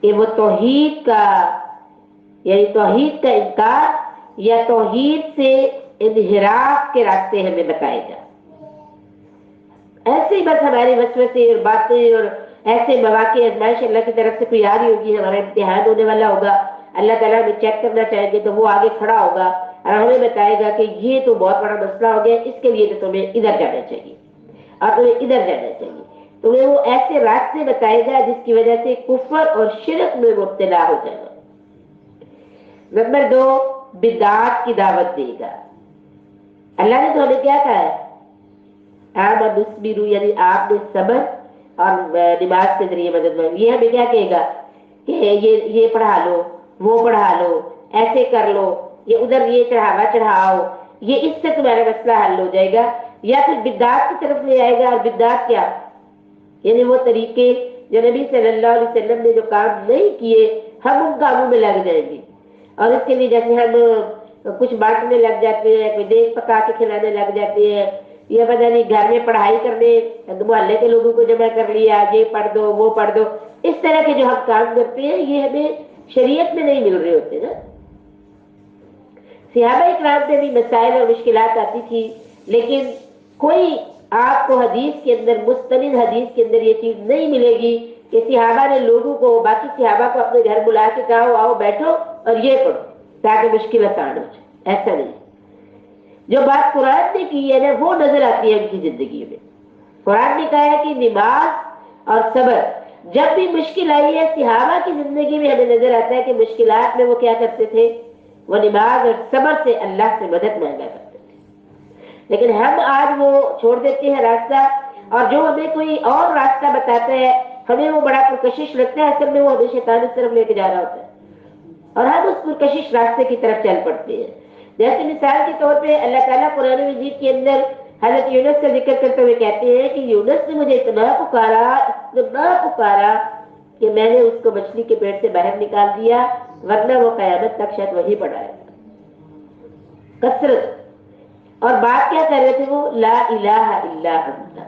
کہ وہ توحید کا، یعنی توحید کا انکار یا توحید سے انحراف کے راستے ہمیں بتائے گا. ایسے ہی بس ہماری وسوسے اور باتیں اور ایسے مواقع آزمائش اللہ کی طرف سے کوئی آ رہی ہوگی، ہمارا امتحان ہونے والا ہوگا، اللہ تعالیٰ ہمیں چیک کرنا چاہیں گے تو وہ آگے کھڑا ہوگا اور ہمیں بتائے گا کہ یہ تو بہت بڑا مسئلہ ہو گیا، اس کے لیے تو تمہیں ادھر جانا چاہیے اور تمہیں ادھر جانا چاہیے. تمہیں وہ ایسے راستے بتائے گا جس کی وجہ سے کفر اور شرک میں مبتلا ہو جائے گا. نمبر 2، بدعات کی دعوت دے گا. اللہ نے تو ہمیں کیا کہا ہے؟ آپ بسبرو، یعنی آپ نے صبر اور نماز کے ذریعے مدد مانگی. یہ ہمیں کیا کہے گا کہ یہ پڑھا لو، وہ پڑھا لو، ایسے کر لو، یہ ادھر یہ چڑھاوا چڑھاؤ، یہ اس سے تمہارا مسئلہ حل ہو جائے گا، یا پھر بدعات کی طرف لے آئے گا. اور بدعات کیا؟ یعنی وہ طریقے جو نبی صلی اللہ علیہ وسلم نے جو کام نہیں کیے ہم ان کاموں میں لگ جائیں گے. اور اس کے لیے جیسے ہم کچھ بانٹنے لگ جاتے ہیں، کوئی دیگ پکا کے کھلانے لگ جاتے ہیں، یا پتہ نہیں گھر میں پڑھائی کرنے محلے کے لوگوں کو جمع کر لیا، یہ پڑھ دو وہ پڑھ دو، اس طرح کے جو ہم کام کرتے ہیں یہ ہمیں شریعت میں نہیں مل رہے ہوتے نا. صحابہ اکرام پہ بھی مسائل اور مشکلات آتی تھی، لیکن کوئی آپ کو حدیث کے اندر، مستند حدیث کے اندر یہ چیز نہیں ملے گی کہ صحابہ نے لوگوں کو، باقی صحابہ کو اپنے گھر بلا کے کہا آؤ بیٹھو اور یہ پڑھو تاکہ مشکل آسان ہو جائے. ایسا نہیں. جو بات قرآن نے کی ہے نا وہ نظر آتی ہے ان کی زندگی میں. قرآن نے کہا ہے کہ نماز اور صبر، جب بھی مشکل آئی ہے صحابہ کی زندگی میں ہمیں نظر آتا ہے کہ مشکلات میں وہ کیا کرتے تھے، وہ نماز اور صبر سے اللہ سے مدد مانگا کرتے تھے. لیکن ہم آج وہ چھوڑ دیتے ہیں راستہ، اور جو ہمیں کوئی اور راستہ بتاتا ہے ہمیں وہ بڑا پرکشش لگتا ہے، اصل میں وہ ہمیں شیطان اس طرف لے کے جا رہا ہوتا ہے اور ہم اس پرکشش راستے کی طرف چل پڑتے ہیں. جیسے مثال کے طور پہ اللہ تعالیٰ قرآن مجید کے اندر حضرت یونس کا ذکر کرتے ہوئے کہتے ہیں کہ یونس نے مجھے اتنا پکارا کہ میں نے اس کو مچھلی کے پیٹ سے باہر نکال دیا، ورنہ وہ قیامت تک شاید وہی پڑا ہے. کثرت. اور بات کیا کر رہے تھے وہ؟ لا الہ الا انت،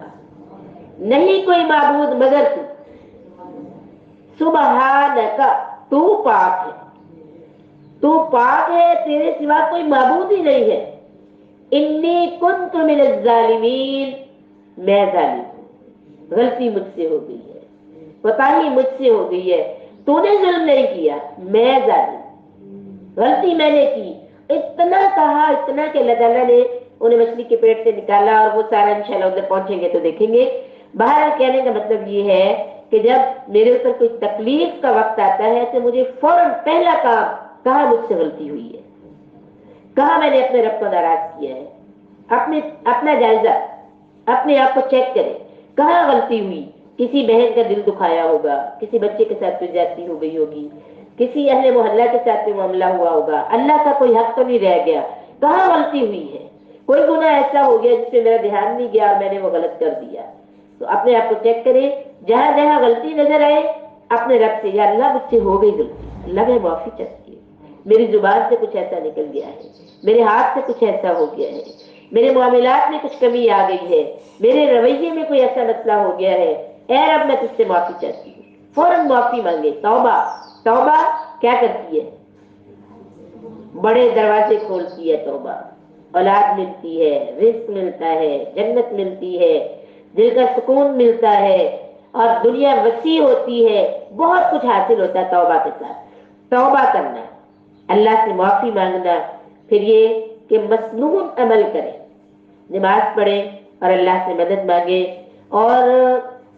نہیں کوئی معبود مگر تو، سبحانک، تو پاک ہے، تو پاک ہے، تیرے سوا کوئی معبود ہی نہیں ہے. انی کنت من الظالمین، میں ظالم ہوں، غلطی مجھ سے ہو گئی ہے، کوتاہی مجھ سے ہو گئی ہے. تو نے ظلم نہیں کیا، میں ظالم، غلطی میں نے کی. اتنا کہا، اتنا کہ اللہ تعالیٰ نے انہیں مچھلی کے پیٹ سے نکالا، اور وہ سارا انشاءاللہ ادھر پہنچیں گے تو دیکھیں گے. باہر کہنے کا مطلب یہ ہے کہ جب میرے اوپر کوئی تکلیف کا وقت آتا ہے تو مجھے فوراً پہلا کام، کہاں مجھ سے غلطی ہوئی ہے، کہاں میں نے اپنے رب کو ناراض کیا ہے. اپنا جائزہ، اپنے آپ کو چیک کرے، کہاں غلطی ہوئی. کسی بہن کا دل دکھایا ہوگا، کسی بچے کے ساتھ کوئی زیادتی ہو گئی ہوگی، کسی اہل محلہ کے ساتھ کوئی معاملہ ہوا ہوگا، اللہ کا کوئی حق تو نہیں رہ گیا، کہاں غلطی ہوئی ہے. کوئی گناہ ایسا ہو گیا جس پہ میرا دھیان نہیں گیا اور میں نے وہ غلط کر دیا. تو اپنے آپ کو چیک کرے، جہاں جہاں غلطی نظر آئے اپنے رب سے، یا اللہ مجھ سے ہو گئی غلطی، اللہ میں معافی چاہتی ہوں، میری زبان سے کچھ ایسا نکل گیا ہے، میرے ہاتھ سے کچھ ایسا ہو گیا ہے، میرے معاملات میں کچھ کمی آ گئی ہے، میرے رویے میں کوئی ایسا مسئلہ ہو گیا ہے، اے رب میں تجھ سے معافی چاہتی ہوں. فوراً معافی مانگے. توبہ، توبہ کیا کرتی ہے؟ بڑے دروازے کھولتی ہے توبہ. اولاد ملتی ہے، رزق ملتا ہے، جنت ملتی ہے، دل کا سکون ملتا ہے، اور دنیا وسیع ہوتی ہے، بہت کچھ حاصل ہوتا ہے توبہ کے ساتھ. توبہ کرنا، اللہ سے معافی مانگنا، پھر یہ کہ مسنون عمل کرے، نماز پڑھے اور اللہ سے مدد مانگے. اور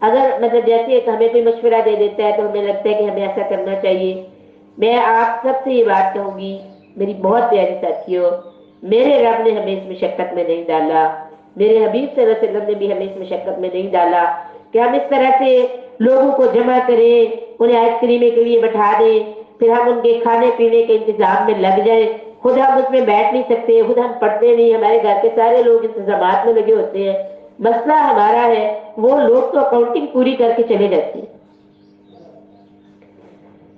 اگر مطلب جیسے ہمیں کوئی مشورہ دے دیتا ہے تو ہمیں لگتا ہے کہ ہمیں ایسا کرنا چاہیے، میں آپ سب سے یہ بات کہوں گی میری بہت پیاری ساتھیوں، میرے رب نے ہمیں اس مشقت میں نہیں ڈالا، میرے حبیب صلی اللہ علیہ وسلم نے بھی ہمیں اس مشقت میں نہیں ڈالا کہ ہم اس طرح سے لوگوں کو جمع کریں، انہیں آئس کریم کے لیے بٹھا دیں، پھر ہم ان کے کھانے پینے کے انتظام میں لگ جائیں. خود ہم اس میں بیٹھ نہیں سکتے، خود ہم پڑھتے نہیں، ہمارے گھر کے سارے لوگ انتظامات میں لگے ہوتے ہیں. مسئلہ ہمارا ہے، وہ لوگ تو اکاؤنٹنگ پوری کر کے چلے جاتے ہیں،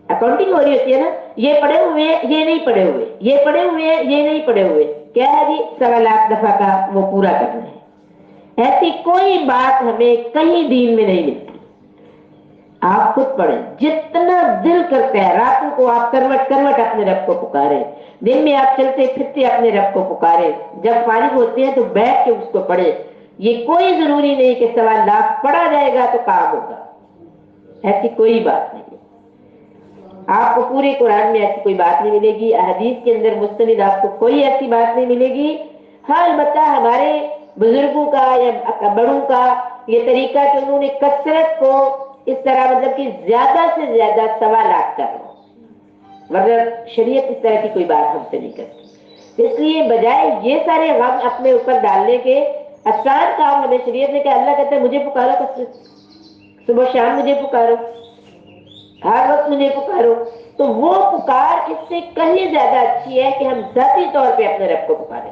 اکاؤنٹنگ ہو رہی ہوتی ہے نا، یہ پڑھے ہوئے ہیں، یہ نہیں پڑھے ہوئے، یہ پڑھے ہوئے ہیں، یہ نہیں پڑھے ہوئے، کیا ہے جی 1.25 دفعہ کا وہ پورا کرنا ہے. ایسی کوئی بات ہمیں کہیں دین میں نہیں ملتی. آپ خود پڑھیں، جتنا دل کرتا ہے راتوں کو آپ کروٹ کروٹ اپنے رب کو پکارے، دن میں آپ چلتے پھرتے اپنے رب کو پکارے، جب فارغ ہوتے ہیں تو بیٹھ کے اس کو پڑھے. یہ کوئی ضروری نہیں کہ 1.25 پڑھا جائے گا تو کام ہوگا، ایسی کوئی بات نہیں. آپ کو پورے قرآن میں ایسی کوئی بات نہیں ملے گی، احادیث کے اندر مستند آپ کو کوئی ایسی بات نہیں ملے گی. ہاں البتہ ہمارے بزرگوں کا یا بڑوں کا یہ طریقہ کہ انہوں نے کثرت کو اس طرح مطلب کہ زیادہ سے زیادہ سوالات کرنا، مگر شریعت اس طرح کی کوئی بات ہم سے نہیں کرتی. اس لیے بجائے یہ سارے غم اپنے اوپر ڈالنے کے آسان کام ہمیں شریعت نے کہا. اللہ کہتے ہیں مجھے پکارو، کثرت صبح شام مجھے پکارو، ہر وقت مجھے پکارو. تو وہ پکار اس سے کہیں زیادہ اچھی ہے کہ ہم ذاتی طور پہ اپنے رب کو پکاریں.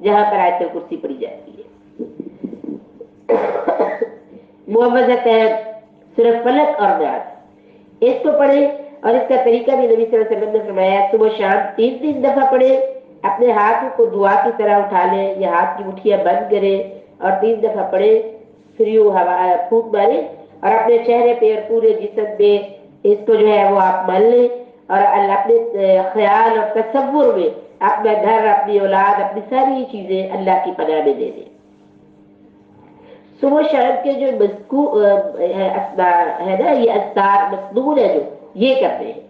جہاں پر آیت الکرسی پڑھی جاتی ہے. معوذتین سورہ فلق اور ناس، اس کو پڑھیں. اور اس کا طریقہ بھی نبی صلی اللہ علیہ وسلم نے فرمایا صبح شام 3 دفعہ پڑھیں. اپنے ہاتھ کو دعا کی طرح اٹھا لیں یا ہاتھ کی مٹھیاں بند کریں اور 3 دفعہ پڑھیں، پھر یوں ہوا پھونک ماریں اور اپنے چہرے پہ اور پورے جسم پہ اس کو جو ہے وہ آپ مل لیں. اور اللہ اپنے خیال اور تصور میں اپنا گھر، اپنی اولاد، اپنی ساری چیزیں اللہ کی پناہ میں دے دیں. صبح شام کے جو ہے نا، یہ اذکار مصنون ہے جو یہ کرتے ہیں.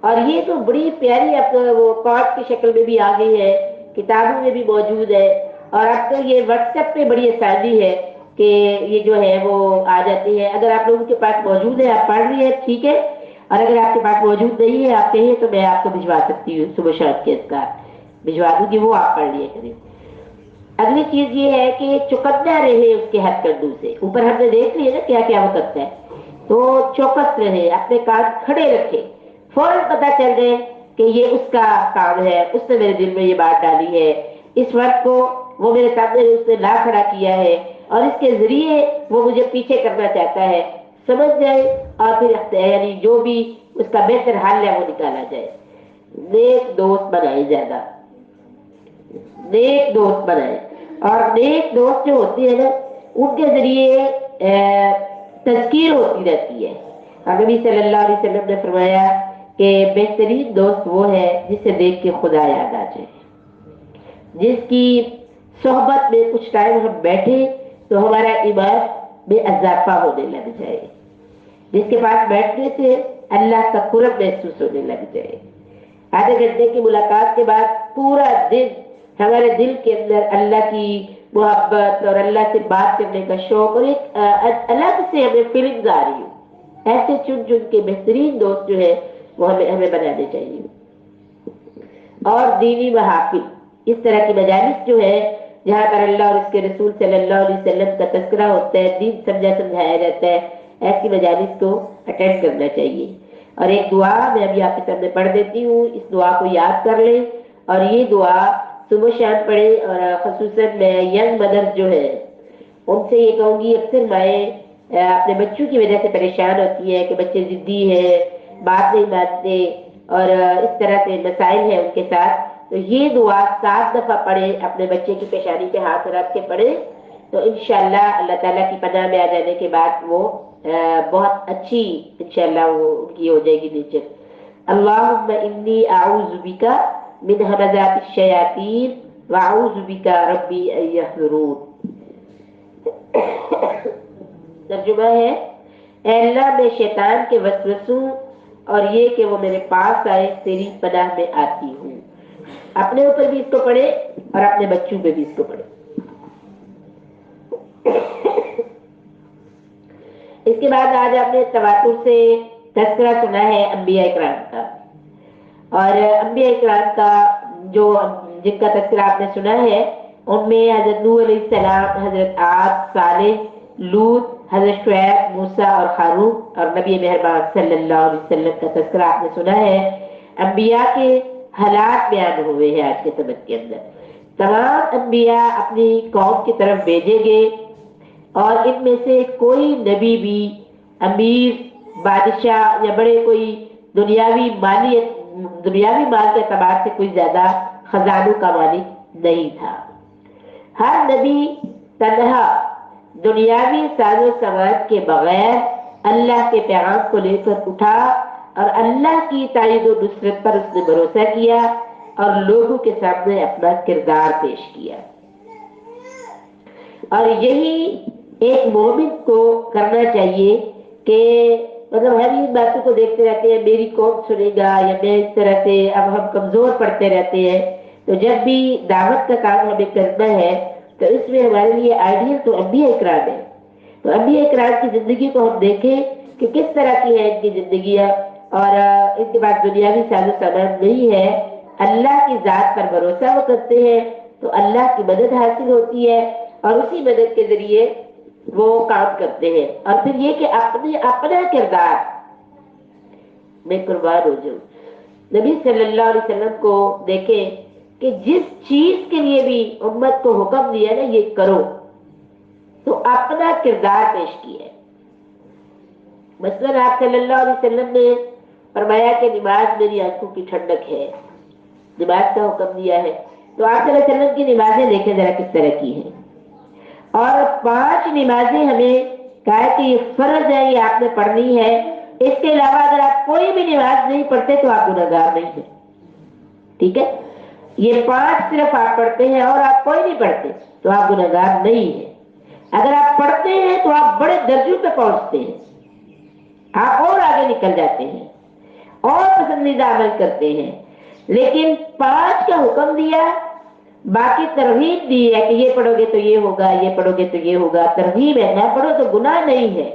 اور یہ تو بڑی پیاری اب وہ کارڈ کی شکل میں بھی آ گئی ہے، کتابوں میں بھی موجود ہے. اور اب تو یہ واٹس ایپ پہ بڑی آسانی ہے کہ یہ جو ہے وہ آ جاتی ہے. اگر آپ لوگوں کے پاس موجود ہے، آپ پڑھ رہی ہیں ٹھیک ہے، اور اگر آپ کے پاس موجود نہیں ہے، آپ کہیں تو میں آپ کو بھجوا سکتی ہوں. صبح شام کے اذکار بھجوا دوں گی، وہ آپ پڑھ لیے کریں. اگلی چیز یہ ہے کہ چوکنا رہے اس کے ہتھ کنڈوں سے. اوپر ہم نے دیکھ لیا نا کیا کیا وہ کرتا ہے، تو چوکس رہے، اپنے کان کھڑے رکھے، فوراً پتا چل جائے کہ یہ اس کا کام ہے، اس نے میرے دل میں یہ بات ڈالی ہے، اس وقت کو وہ میرے سامنے اس نے لا کھڑا کیا ہے اور اس کے ذریعے وہ مجھے پیچھے کرنا چاہتا ہے. سمجھ جائے اور پھر یعنی جو بھی اس کا بہتر حل ہے وہ نکالا جائے. نیک دوست بنائے، زیادہ نیک دوست بنائے. اور نیک دوست جو ہوتی ہے نا، ان کے ذریعے تذکیر ہوتی رہتی ہے. اور نبی صلی اللہ علیہ وسلم نے فرمایا کہ بہترین دوست وہ ہے جسے دیکھ کے خدا یاد آ جائے، جس کی صحبت میں کچھ ٹائم ہم بیٹھے تو ہمارا ایمان میں اضافہ ہونے لگ جائے، جس کے پاس بیٹھنے سے اللہ کا قرب محسوس ہونے لگ جائے. آدھے گھنٹے کی ملاقات کے بعد پورا دن ہمارے دل کے اندر اللہ کی محبت اور اللہ سے بات کرنے کا شوق اور ایک الگ سے ہمیں فیلنگز آ رہی ہوں. ایسے چن چن کے بہترین دوست جو ہے وہ ہمیں بنانے چاہیے. اور دینی محافل، اس طرح کی مجالس جو ہے جہاں پر اللہ اور اس کے رسول صلی اللہ علیہ وسلم کا تذکرہ ہوتا ہے، دین سمجھایا جاتا ہے، ایسی مجالس کو اٹینڈ کرنا چاہیے. اور ایک دعا میں ابھی آپ کے سامنے پڑھ دیتی ہوں، اس دعا کو یاد کر لیں اور یہ دعا صبح شام پڑھیں. اور خصوصاً میں ینگ مدرز جو ہے ان سے یہ کہوں گی، اکثر مائیں اپنے بچوں کی وجہ سے پریشان ہوتی ہے کہ بچے ضدی ہیں، بات نہیں مانتے اور اس طرح سے مسائل ہیں ان کے ساتھ. تو یہ دعا 7 دفعہ پڑھیں، اپنے بچے کی پیشانی پہ ہاتھ رکھ کے پڑھیں تو انشاءاللہ اللہ تعالیٰ کی پناہ میں آ جانے کے بعد وہ بہت اچھی انشاءاللہ وہ ان کی ہو جائے گی نیچر. اللہم انی اعوذ بک من همزات الشیاطین واعوذ بک ربی ان یحضرون. ترجمہ ہے، اے اللہ میں شیطان کے وسوسوں اور یہ کہ وہ میرے پاس آئے تیری پناہ میں آتی ہوں. اپنے اوپر بھی اس کو پڑھے اور اپنے بچوں پہ بھی اس کو پڑھے. اس کے بعد آج آپ نے تواتر سے تذکرہ سنا ہے انبیاء اکرام کا. اور انبیاء اکرام کا جو جن کا تذکرہ آپ نے سنا ہے ان میں حضرت نوح علیہ السلام، حضرت عاد، صالح، لوط، حضرت شعیب، موسیٰ اور ہارون اور نبی مہربان صلی اللہ علیہ وسلم کا تذکرہ آپ نے سنا ہے. انبیاء کے حالات بیان ہوئے ہیں آج کے سبق کے اندر. تمام انبیاء اپنی قوم کی طرف بھیجے گئے اور ان میں سے کوئی نبی بھی امیر، بادشاہ یا بڑے کوئی دنیاوی مال کے اعتبار سے کوئی زیادہ خزانوں کا مالک نہیں تھا. ہر نبی تنہا دنیاوی ساز و سامان کے بغیر اللہ کے پیغام کو لے کر اٹھا اور اللہ کی تائید و نصرت پر اس نے بھروسہ کیا اور لوگوں کے سامنے اپنا کردار پیش کیا. اور یہی ایک مومن کو کرنا چاہیے کہ مطلب ہر ان باتوں کو دیکھتے رہتے ہیں میری کون سنے گا یا میں اس طرح سے اب ہم کمزور پڑتے رہتے ہیں. تو جب بھی دعوت کا کام ہمیں کرنا ہے تو اس میں ہمارے لیے آئیڈیل تو انبیاء اکرام ہے. تو انبیاء اکرام کی زندگی کو ہم دیکھیں کہ کس طرح کی ہے ان کی زندگیاں، اور ان کے پاس دنیاوی ساز و سامان نہیں ہے، اللہ کی ذات پر بھروسہ وہ کرتے ہیں تو اللہ کی مدد حاصل ہوتی ہے اور اسی مدد کے ذریعے وہ کام کرتے ہیں. اور پھر یہ کہ اپنا کردار میں قربان ہو جاؤں. نبی صلی اللہ علیہ وسلم کو دیکھیں کہ جس چیز کے لیے بھی امت کو حکم دیا نا یہ کرو، تو اپنا کردار پیش کیا ہے۔ مثلاً آپ صلی اللہ علیہ وسلم نے فرمایا کہ نماز میری آنکھوں کی ٹھنڈک ہے، نماز کا حکم دیا ہے، تو آپ صلی اللہ علیہ وسلم کی نمازیں دیکھیں ذرا کس طرح کی ہیں۔ اور 5 نمازیں ہمیں کہا ہے کہ یہ فرض ہے، یہ آپ نے پڑھنی ہے، اس کے علاوہ اگر آپ کوئی بھی نماز نہیں پڑھتے تو آپ گنہگار نہیں ہیں، ٹھیک ہے؟ یہ 5 صرف آپ پڑھتے ہیں اور آپ کوئی نہیں پڑھتے تو آپ گنہگار نہیں ہیں۔ اگر آپ پڑھتے ہیں تو آپ بڑے درجوں پہ پہنچتے ہیں، آپ اور آگے نکل جاتے ہیں اور پسندیدہ عمل کرتے ہیں۔ لیکن 5 کا حکم دیا، باقی ترغیب دی ہے کہ یہ پڑھو گے تو یہ ہوگا، یہ پڑھو گے تو یہ ہوگا، ترغیب ہے، نہ پڑھو تو گناہ نہیں ہے۔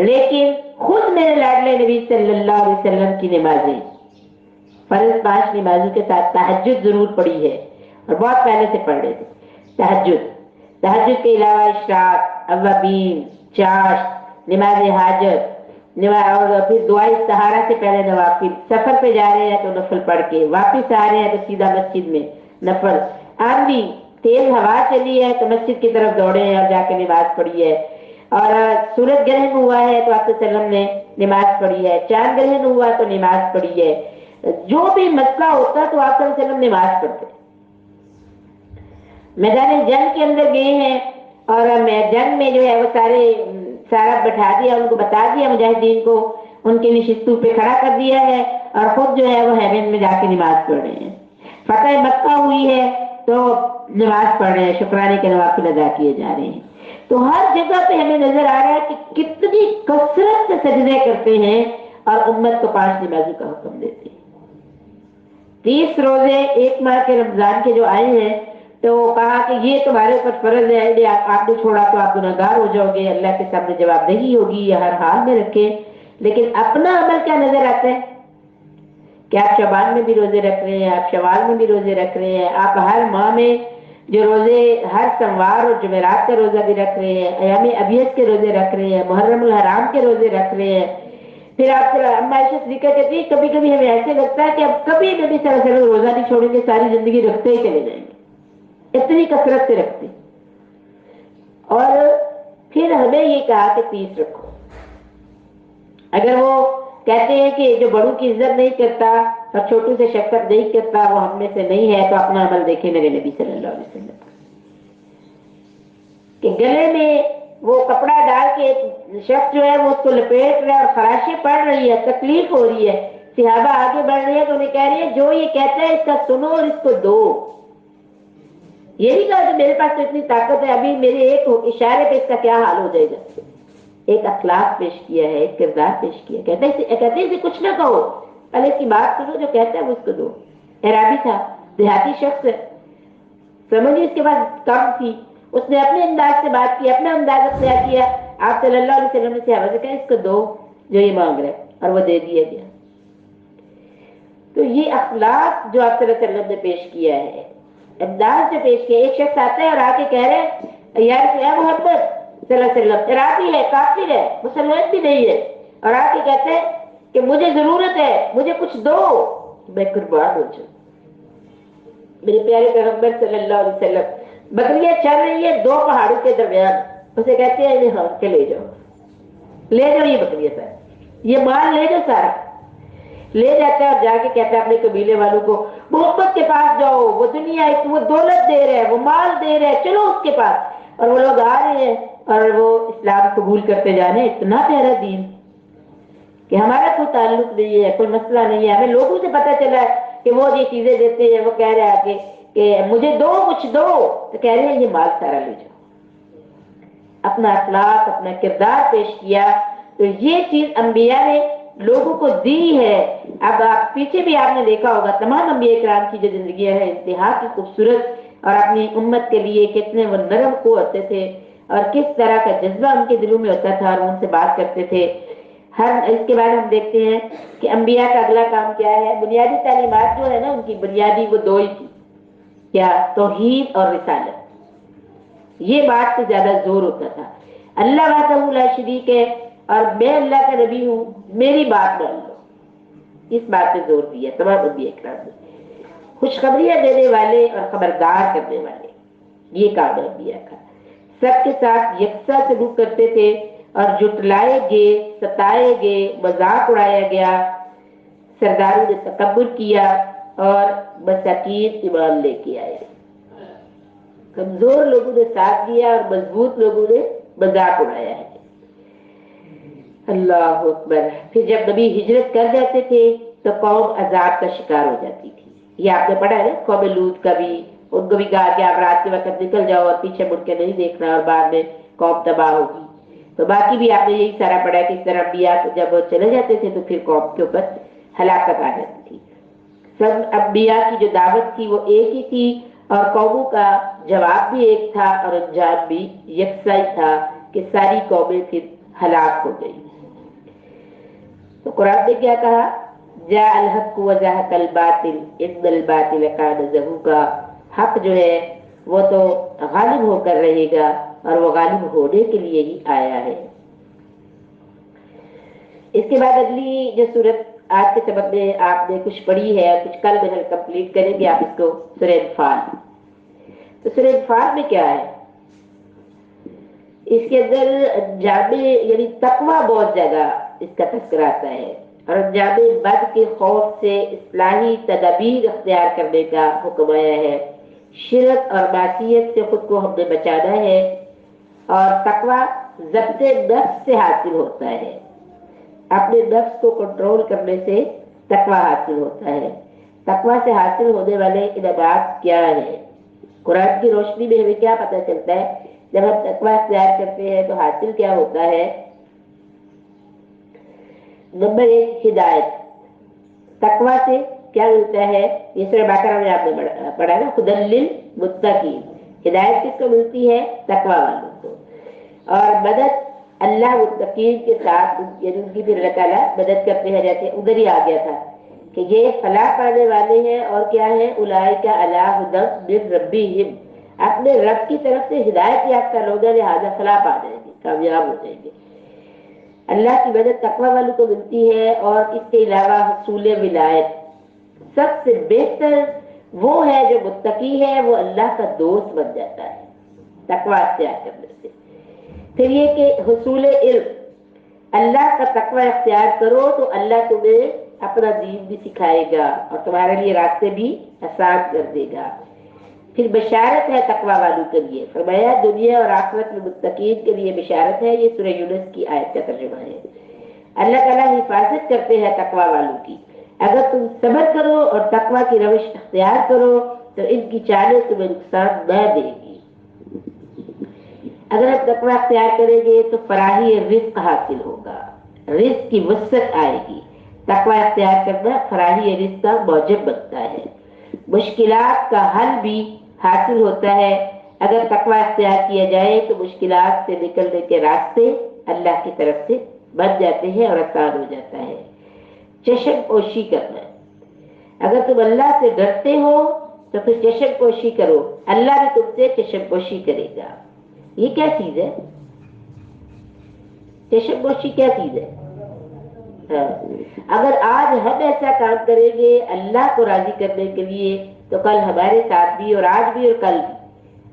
لیکن خود میرے لاڈلے نبی صلی اللہ علیہ وسلم کی نمازیں، فرض 5 نمازوں کے ساتھ تہجد ضرور پڑھی ہے، اور بہت پہلے سے پڑھ رہے تھے تہجد کے علاوہ اشراق، اوابین، چاشت، نماز حاجت، اور پھر دعائے استخارہ سے پہلے نوافل، سفر پہ جا رہے ہیں تو نفل پڑھ کے، واپس آ رہے ہیں تو سیدھا مسجد میں نفل، آندھی تیز ہوا چلی ہے تو مسجد کی طرف دوڑے ہیں اور جا کے نماز پڑھی ہے، اور سورج گرہن ہوا ہے تو آپ صلی اللہ علیہ وسلم نے نماز پڑھی ہے، چاند گرہن ہوا تو نماز پڑھی ہے، جو بھی مسئلہ ہوتا تو آپ صلی اللہ علیہ وسلم نماز پڑھتے۔ میدان جنگ کے اندر گئے ہیں اور جنگ میں جو ہے وہ سارا بٹھا دیا، ان کو بتا دیا مجاہدین کو، ان کی نشستوں پہ کھڑا کر دیا ہے، اور خود جو ہے وہ ہیمن میں جا کے نماز پڑھ رہے ہیں۔ فتح مکہ ہوئی ہے تو نماز پڑھ رہے ہیں، شکرانے کے نوافل ادا کیے جا رہے ہیں۔ تو ہر جگہ پہ ہمیں نظر آ رہا ہے کہ کتنی کثرت سے سجدے کرتے ہیں اور امت کو 5 نمازوں کا حکم دیتے ہیں۔ 30 روزے ایک ماہ کے رمضان کے جو آئے ہیں تو کہا کہ یہ تمہارے اوپر فرض ہے، یہ آپ نے چھوڑا تو آپ گنہگار ہو جاؤ گے، اللہ کے سامنے جواب دہی ہوگی، یہ ہر حال میں رکھے۔ لیکن اپنا عمل کیا نظر آتا ہے کہ آپ شعبان میں بھی روزے رکھ رہے ہیں، آپ شوال میں بھی روزے رکھ رہے ہیں، آپ ہر ماہ میں جو روزے ہر سوموار اور جمعرات کا روزہ بھی رکھ رہے ہیں، ایام ابیض کے روزے رکھ رہے ہیں، محرم الحرام کے روزے رکھ رہے ہیں۔ پھر آپ اما عائشہ صدیقہ کہتی ہے کبھی کبھی ہمیں ایسے لگتا ہے کہ اب کبھی نبی صلی اللہ علیہ وسلم روزہ نہیں چھوڑیں گے، ساری زندگی رکھتے ہی چلے جائیں گے، اتنی کثرت سے رکھتے۔ اور پھر ہمیں یہ کہا کہ 30 رکھو۔ اگر وہ کہتے ہیں کہ جو بڑوں کی عزت نہیں کرتا اور چھوٹوں سے شفقت نہیں کرتا وہ ہم میں سے نہیں ہے، تو اپنا عمل دیکھیں میرے نبی صلی اللہ علیہ وسلم کہ گلے میں وہ کپڑا ڈال کے شخص جو ہے وہ اس کو لپیٹ رہا ہے اور خراشیں پڑ رہی ہے، تکلیف ہو رہی ہے، صحابہ آگے بڑھ رہی ہے تو انہیں کہہ رہی ہے جو یہ کہتا ہے اس کا سنو اور اس کو دو۔ یہ نہیں کہا کہ میرے پاس تو اتنی طاقت ہے، ابھی میرے ایک اشارے پہ اس کا کیا حال ہو جائے گا۔ ایک اخلاق پیش کیا ہے، ایک کردار پیش کیا، کہتے ہیں اسے کچھ نہ کہو، پہلے اس کی بات سنو، جو کہتا ہے وہ اس کو دو۔ اعرابی تھا، دیہاتی شخص ہے، سمجھ اس کے بعد کم تھی، اس نے اپنے انداز سے بات کی، اپنا انداز اختیار کیا، آپ صلی اللہ علیہ وسلم نے صحابہ سے کہا اس کو دو جو یہ مانگ رہے، اور وہ دے دیا گیا۔ تو یہ اخلاق جو آپ صلی اللہ علیہ وسلم نے پیش کیا ہے، انداز سے پیش کیا۔ ایک شخص آتا ہے اور آ کے کہہ رہے یا محمد صلی اللہ علیہ وسلم، عراقی ہے، کافر ہے، مسلمان بھی نہیں ہے، اور آ کے کہتے ہیں کہ مجھے ضرورت ہے، مجھے کچھ دو، میں قربان ہو جاؤں۔ میرے پیارے پیغمبر صلی اللہ علیہ وسلم، بکریاں چل رہی ہے 2 پہاڑوں کے درمیان، اسے کہتے ہیں انہیں ہانک کے لے جاؤ، لے جاؤ یہ بکریاں سارا، یہ مال لے جاؤ سارا۔ لے جاتا ہے اور جا کے کہتا ہے اپنے قبیلے والوں کو محمد کے پاس جاؤ، وہ دنیا وہ دولت دے رہے ہیں، وہ مال دے رہے ہیں، چلو اس کے پاس۔ اور وہ لوگ آ رہے ہیں اور وہ اسلام قبول کرتے جا رہے ہیں۔ اتنا پیارا دین کہ ہمارا کوئی تعلق نہیں ہے، کوئی مسئلہ نہیں ہے، ہمیں لوگوں سے پتہ چلا ہے کہ وہ یہ چیزیں دیتے ہیں، وہ کہہ رہے ہیں کہ مجھے دو، کچھ دو، تو کہہ رہے ہیں یہ مال سارا لے جاؤ۔ اپنا اخلاق، اپنا کردار پیش کیا، تو یہ چیز انبیاء نے لوگوں کو دی ہے۔ اب آپ پیچھے بھی آپ نے دیکھا ہوگا تمام انبیاء کرام کی جو زندگیاں ہیں انتہا کی خوبصورت، اور اپنی امت کے لیے کتنے وہ نرم کو ہوتے تھے، اور کس طرح کا جذبہ ان کے دلوں میں ہوتا تھا، اور ان سے بات کرتے تھے۔ اس کے بعد ہم دیکھتے ہیں کہ انبیاء کا اگلا کام کیا ہے۔ بنیادی تعلیمات جو ہے نا ان کی بنیادی وہ 2 ہی تھی، کیا؟ توحید اور رسالت۔ یہ بات سے زیادہ زور ہوتا تھا، اللہ وحدہ لا شریک ہے اور میں اللہ کا نبی ہوں، میری بات مان لو، اس بات پہ زور دیا تمام انبیاء کرام نے۔ خوشخبریاں دینے والے اور خبردار کرنے والے، یہ کام ہے انبیاء کا۔ سب کے ساتھ یکساں سلوک کرتے تھے، اور جٹلائے گئے، ستائے گئے، مذاق اڑایا گیا، سرداروں نے تکبر کیا، اور مساکین ایمان لے کے آئے۔ کمزور لوگوں نے ساتھ دیا اور مضبوط لوگوں نے مذاق اڑایا ہے۔ اللہ اکبر۔ پھر جب نبی ہجرت کر جاتے تھے تو قوم عذاب کا شکار ہو جاتی تھی۔ یہ آپ نے پڑھا ہے نا، قوم لوط کا بھی، ان کو بھی کہا کہ آپ رات کے وقت نکل جاؤ اور پیچھے مڑ کے نہیں دیکھنا، اور بعد میں قوم تباہ ہوگی۔ تو باقی بھی آپ نے یہی سارا پڑھا ہے کہ اس طرح انبیاء جب چلے جاتے تھے تو پھر قوم کے اوپر ہلاکت آ جاتی تھی۔ سب انبیاء کی جو دعوت تھی وہ ایک ہی تھی، اور قوموں کا جواب بھی ایک تھا، اور انجام بھی یکساں ہی تھا کہ ساری قومیں پھر ہلاک ہو گئی۔ تو قرآن نے کیا کہا؟ جاء الحق وزهق الباطل ان الباطل كان زهوقا۔ حق جو ہے وہ تو غالب ہو کر رہے گا، اور وہ غالب ہونے کے لیے ہی آیا ہے۔ اس کے بعد اگلی جو صورت آج کے سبق میں آپ نے کچھ پڑھی ہے، کچھ کل میں ہم کمپلیٹ کریں گے آپ اس کو، سورہ انفال۔ تو سورہ انفال میں کیا ہے؟ اس کے اندر انجام یعنی تقوی بہت زیادہ اس کا تذکرہ آتا ہے، اور انجام بد کے خوف سے اصلاحی تدابیر اختیار کرنے کا حکم آیا ہے۔ شرک اور معصیت سے خود کو ہم نے بچانا ہے، اور تقوی ضبط نفس سے حاصل ہوتا ہے۔ اپنے نفس کو کنٹرول کرنے سے تقوی حاصل ہوتا ہے۔ تقوی سے حاصل ہونے والے انعامات کیا ہیں؟ قرآن کی روشنی میں ہمیں کیا پتہ چلتا ہے؟ جب ہم تقوی اختیار کرتے ہیں تو حاصل کیا ہوتا ہے؟ نمبر 1، ہدایت۔ تقوی سے کیا ملتا ہے؟ یہ سورہ بقرہ میں آپ نے پڑھا نا، ھدی للمتقین۔ ہدایت کس کو ملتی ہے؟ تقوی والوں کو۔ اور مدد اللہ متقین کے ساتھ، یعنی ان کی پھر اللہ تعالیٰ مدد کرتے ہیں، جیسے ادھر ہی آ گیا تھا کہ یہ فلاح پانے والے ہیں، اور کیا ہے؟ اولئک علی ھدی من ربہم، اپنے رب کی طرف سے ہدایت یافتہ لوگ ہیں، لہٰذا فلاح پا جائیں گے، کامیاب ہو جائیں گے۔ اللہ کی مدد تقوی والوں کو ملتی ہے، اور اس کے علاوہ حصول ولایت۔ سب سے بہتر وہ ہے جو متقی ہے، وہ اللہ کا دوست بن جاتا ہے تقوی اختیار کرنے سے۔ پھر یہ کہ حصول علم، اللہ کا تقوی اختیار کرو تو اللہ تمہیں اپنا دین بھی سکھائے گا، اور تمہارے لیے راستے بھی آسان کر دے گا۔ پھر بشارت ہے تقوی والوں کے لیے، فرمایا دنیا اور آخرت میں متقین کے لیے بشارت ہے۔ یہ سورہ یونس کی آیت کا ترجمہ ہے۔ اللہ تعالیٰ حفاظت کرتے ہیں تقوی والوں کی۔ اگر تم صبر کرو اور تقوی کی روش اختیار کرو تو ان کی چالیں تمہیں نقصان نہ دے گی۔ اگر ہم تقوی اختیار کریں گے تو فراہی رزق حاصل ہوگا، رزق کی وسعت آئے گی۔ تقوی اختیار کرنا فراہی رزق کا موجب بنتا ہے۔ مشکلات کا حل بھی حاصل ہوتا ہے۔ اگر تقوی اختیار کیا جائے تو مشکلات سے نکلنے کے راستے اللہ کی طرف سے بن جاتے ہیں اور آسان ہو جاتا ہے۔ چشم پوشی کرنا، اگر تم اللہ سے ڈرتے ہو تو پھر چشم پوشی کرو، اللہ بھی تم سے چشم پوشی کرے گا۔ یہ کیا چیز ہے؟ چشم پوشی کیا چیز ہے؟ اگر آج ہم ایسا کام کریں گے اللہ کو راضی کرنے کے لیے تو کل ہمارے ساتھ بھی، اور آج بھی اور کل بھی،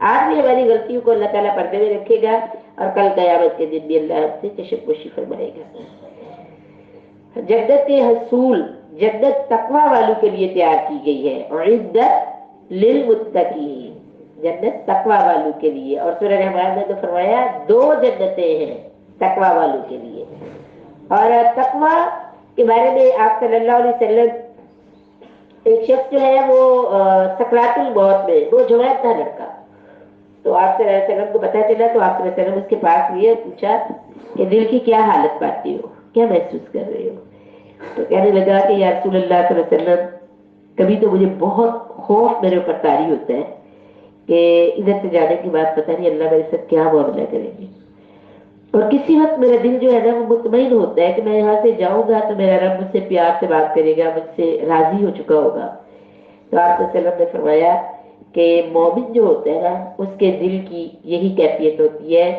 آج بھی ہماری غلطیوں کو اللہ تعالیٰ پردے میں رکھے گا، اور کل قیامت کے دن بھی اللہ ہم سے چشم پوشی فرمائے گا۔ جنت حصول، جنت تقوی والوں کے لیے تیار کی گئی ہے، اور عدت للمتقین، جنت تقوی والوں کے لیے۔ اور سورہ رحمان نے تو فرمایا 2 جنتیں ہیں تقوی والوں کے لیے۔ اور تقوی کے بارے میں آپ صلی اللہ علیہ وسلم، ایک شخص جو ہے وہ سکرات الموت میں، وہ جوان تھا لڑکا، تو آپ صلی اللہ علیہ وسلم کو پتہ چلا تو آپ صلی اللہ علیہ وسلم اس کے پاس لیے اور پوچھا کہ دل کی کیا حالت پاتی ہو، کیا محسوس کر رہے ہو؟ تو کہنے لگا کہ یا رسول اللہ صلی اللہ علیہ وسلم، کبھی تو مجھے بہت خوف میرے اوپر طاری ہوتا ہے کہ ادھر سے جانے کے بعد پتہ نہیں اللہ میرے ساتھ کیا معاملہ کریں گے، اور کسی وقت میرا دل جو ہے نا وہ مطمئن ہوتا ہے کہ میں یہاں سے جاؤں گا تو میرا رب مجھ سے پیار سے بات کرے گا، مجھ سے راضی ہو چکا ہوگا۔ تو آپ صلی اللہ علیہ وسلم نے فرمایا کہ مومن جو ہوتا ہے نا اس کے دل کی یہی کیفیت ہوتی ہے،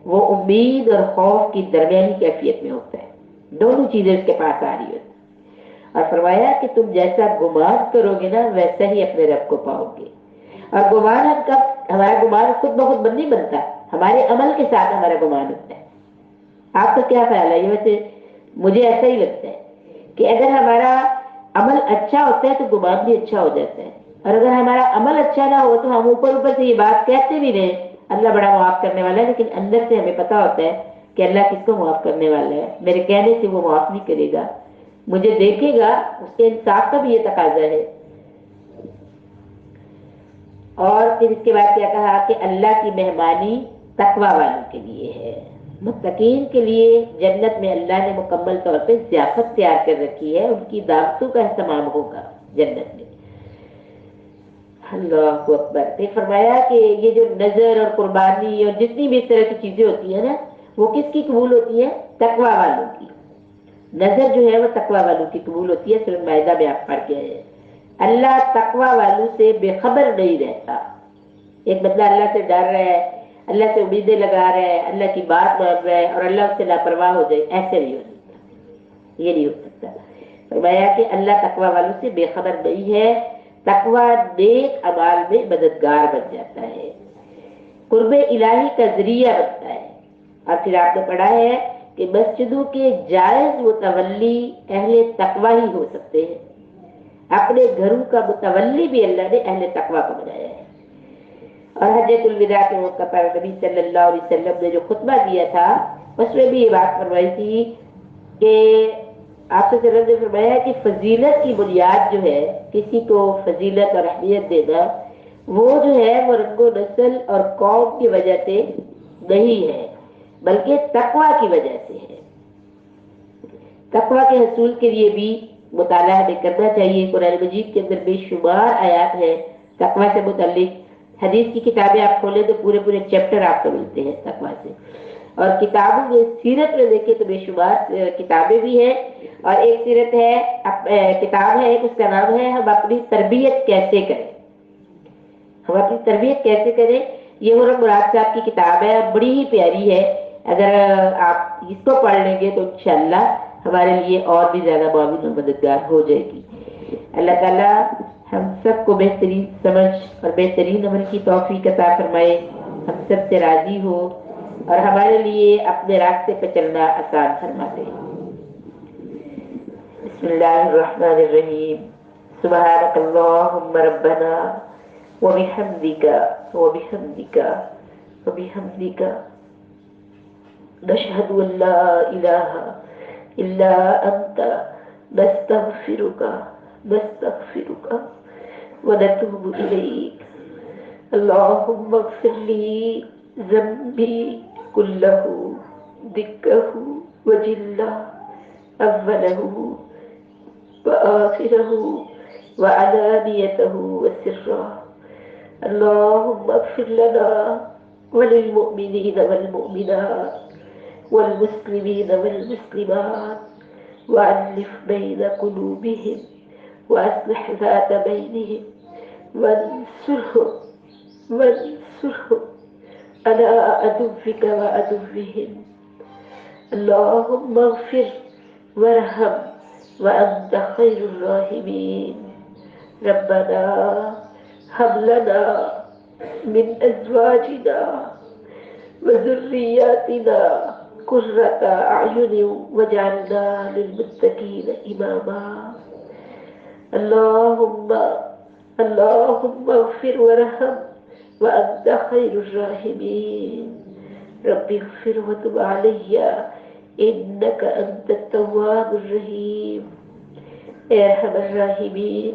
وہ امید اور خوف کی درمیانی کیفیت میں ہوتا ہے، دونوں چیزیں اس کے پاس آ رہی ہوتی ہیں۔ اور فرمایا کہ تم جیسا گمان کرو گے نا ویسا ہی اپنے رب کو پاؤ گے. اور گمان ہم کب، ہمارا گمان خود بخود نہیں بنتا، ہمارے عمل کے ساتھ ہمارا گمان ہوتا ہے. آپ کا کیا خیال ہے؟ یہ ویسے مجھے ایسا ہی لگتا ہے کہ اگر ہمارا عمل اچھا ہوتا ہے تو گمان بھی اچھا ہو جاتا ہے، اور اگر ہمارا عمل اچھا نہ ہو تو ہم اوپر اوپر سے یہ بات کہتے بھی رہے اللہ بڑا معاف کرنے والا ہے، لیکن اندر سے ہمیں پتا ہوتا ہے کہ اللہ کس کو معاف کرنے والا ہے، میرے کہنے سے وہ معاف نہیں کرے گا، مجھے دیکھے گا. اس کے انصاف کا بھی یہ تقاضا ہے. اور پھر اس کے بعد کیا کہا کہ اللہ کی مہمانی تقوی والوں کے لیے ہے. متقین کے لیے جنت میں اللہ نے مکمل طور پہ ضیافت تیار کر رکھی ہے، ان کی دعوتوں کا اہتمام ہوگا جنت میں. اللہ اکبر. پھر فرمایا کہ یہ جو نظر اور قربانی اور جتنی بھی اس طرح کی چیزیں ہوتی ہیں نا وہ کس کی قبول ہوتی ہے؟ تقوی والوں کی. نظر جو ہے وہ تقوی والوں کی قبول ہوتی ہے. سورۃ مائدہ میں آپ پڑھ کے آئے ہیں اللہ تقوی والوں سے بے خبر نہیں رہتا. ایک بندہ اللہ سے ڈر رہا ہے، اللہ سے امیدیں لگا رہا ہے، اللہ کی بات مان رہا ہے اور اللہ اس سے لاپرواہ ہو جائے، ایسے نہیں ہو سکتا، یہ نہیں ہو سکتا. فرمایا کہ اللہ تقوی والوں سے بے خبر نہیں ہے. تقوی نیک اعمال میں مددگار بن جاتا ہے، قرب الہی کا ذریعہ بنتا ہے. اور پھر آپ نے پڑھا ہے کہ مسجدوں کے جائز متولی اہل تقوی ہی ہو سکتے ہیں. اپنے گھروں کا متولی بھی اللہ نے اہل تقوی کو بنایا ہے. اور حجۃ الوداع کے موقع پر نبی صلی اللہ علیہ وسلم نے جو خطبہ دیا تھا اس میں بھی یہ بات فرمائی تھی کہ آپ سے وسلم نے فرمایا کہ فضیلت کی بنیاد جو ہے، کسی کو فضیلت اور اہمیت دینا، وہ جو ہے وہ رنگ و نسل اور قوم کی وجہ سے نہیں ہے بلکہ تقوی کی وجہ سے ہے. تقوی کے حصول کے لیے بھی مطالعہ ہمیں کرنا چاہیے. قرآن مجید کے اندر بے شمار آیات ہیں تقوی سے متعلق. حدیث کی کتابیں آپ کھولیں تو پورے پورے چیپٹر آپ کو ملتے ہیں تقوی سے. اور کتابوں میں سیرت میں دیکھیں تو بے شمار کتابیں بھی ہیں. اور ایک سیرت ہے، کتاب ہے ایک، اس کا نام ہے ہم اپنی تربیت کیسے کریں. ہم اپنی تربیت کیسے کریں، یہ مراد مراد صاحب کی کتاب ہے، بڑی ہی پیاری ہے. اگر آپ اس کو پڑھ لیں گے تو انشاءاللہ ہمارے لیے اور بھی زیادہ معاون اور مددگار ہو جائے گی. اللہ تعالیٰ ہم سب کو بہترین سمجھ اور بہترین عمل کی توفیق عطا فرمائے، ہم سب سے راضی ہو اور ہمارے لیے اپنے راستے پہ چلنا آسان فرما دے. بسم اللہ الرحمن الرحیم. سبحانک اللہم ربنا وبحمدک نشہد ان لا الہ الا انت نستغفرک ونتوب الیک. اللہم اغفر لی ذنبی کلہ دکہ وجلہ اولہ وآخرہ وعلانیتہ وسرہ. اللہم اغفر لنا وللمؤمنین والمؤمنات والمسلمین والمسلمات وألف بين قلوبهم وأصلح ذات بينهم وانصرهم على عدوك وعدوهم. اللهم اغفر وارحم وأنت خير الراحمين. ربنا هب لنا من أزواجنا وذرياتنا قرة أعين واجعلنا للمتقين إماما. اللهم اغفر وارحم وأنت خير الراحمين. رب اغفر وتب علي إنك أنت التواب الرحيم. اے ارحم الراحمین،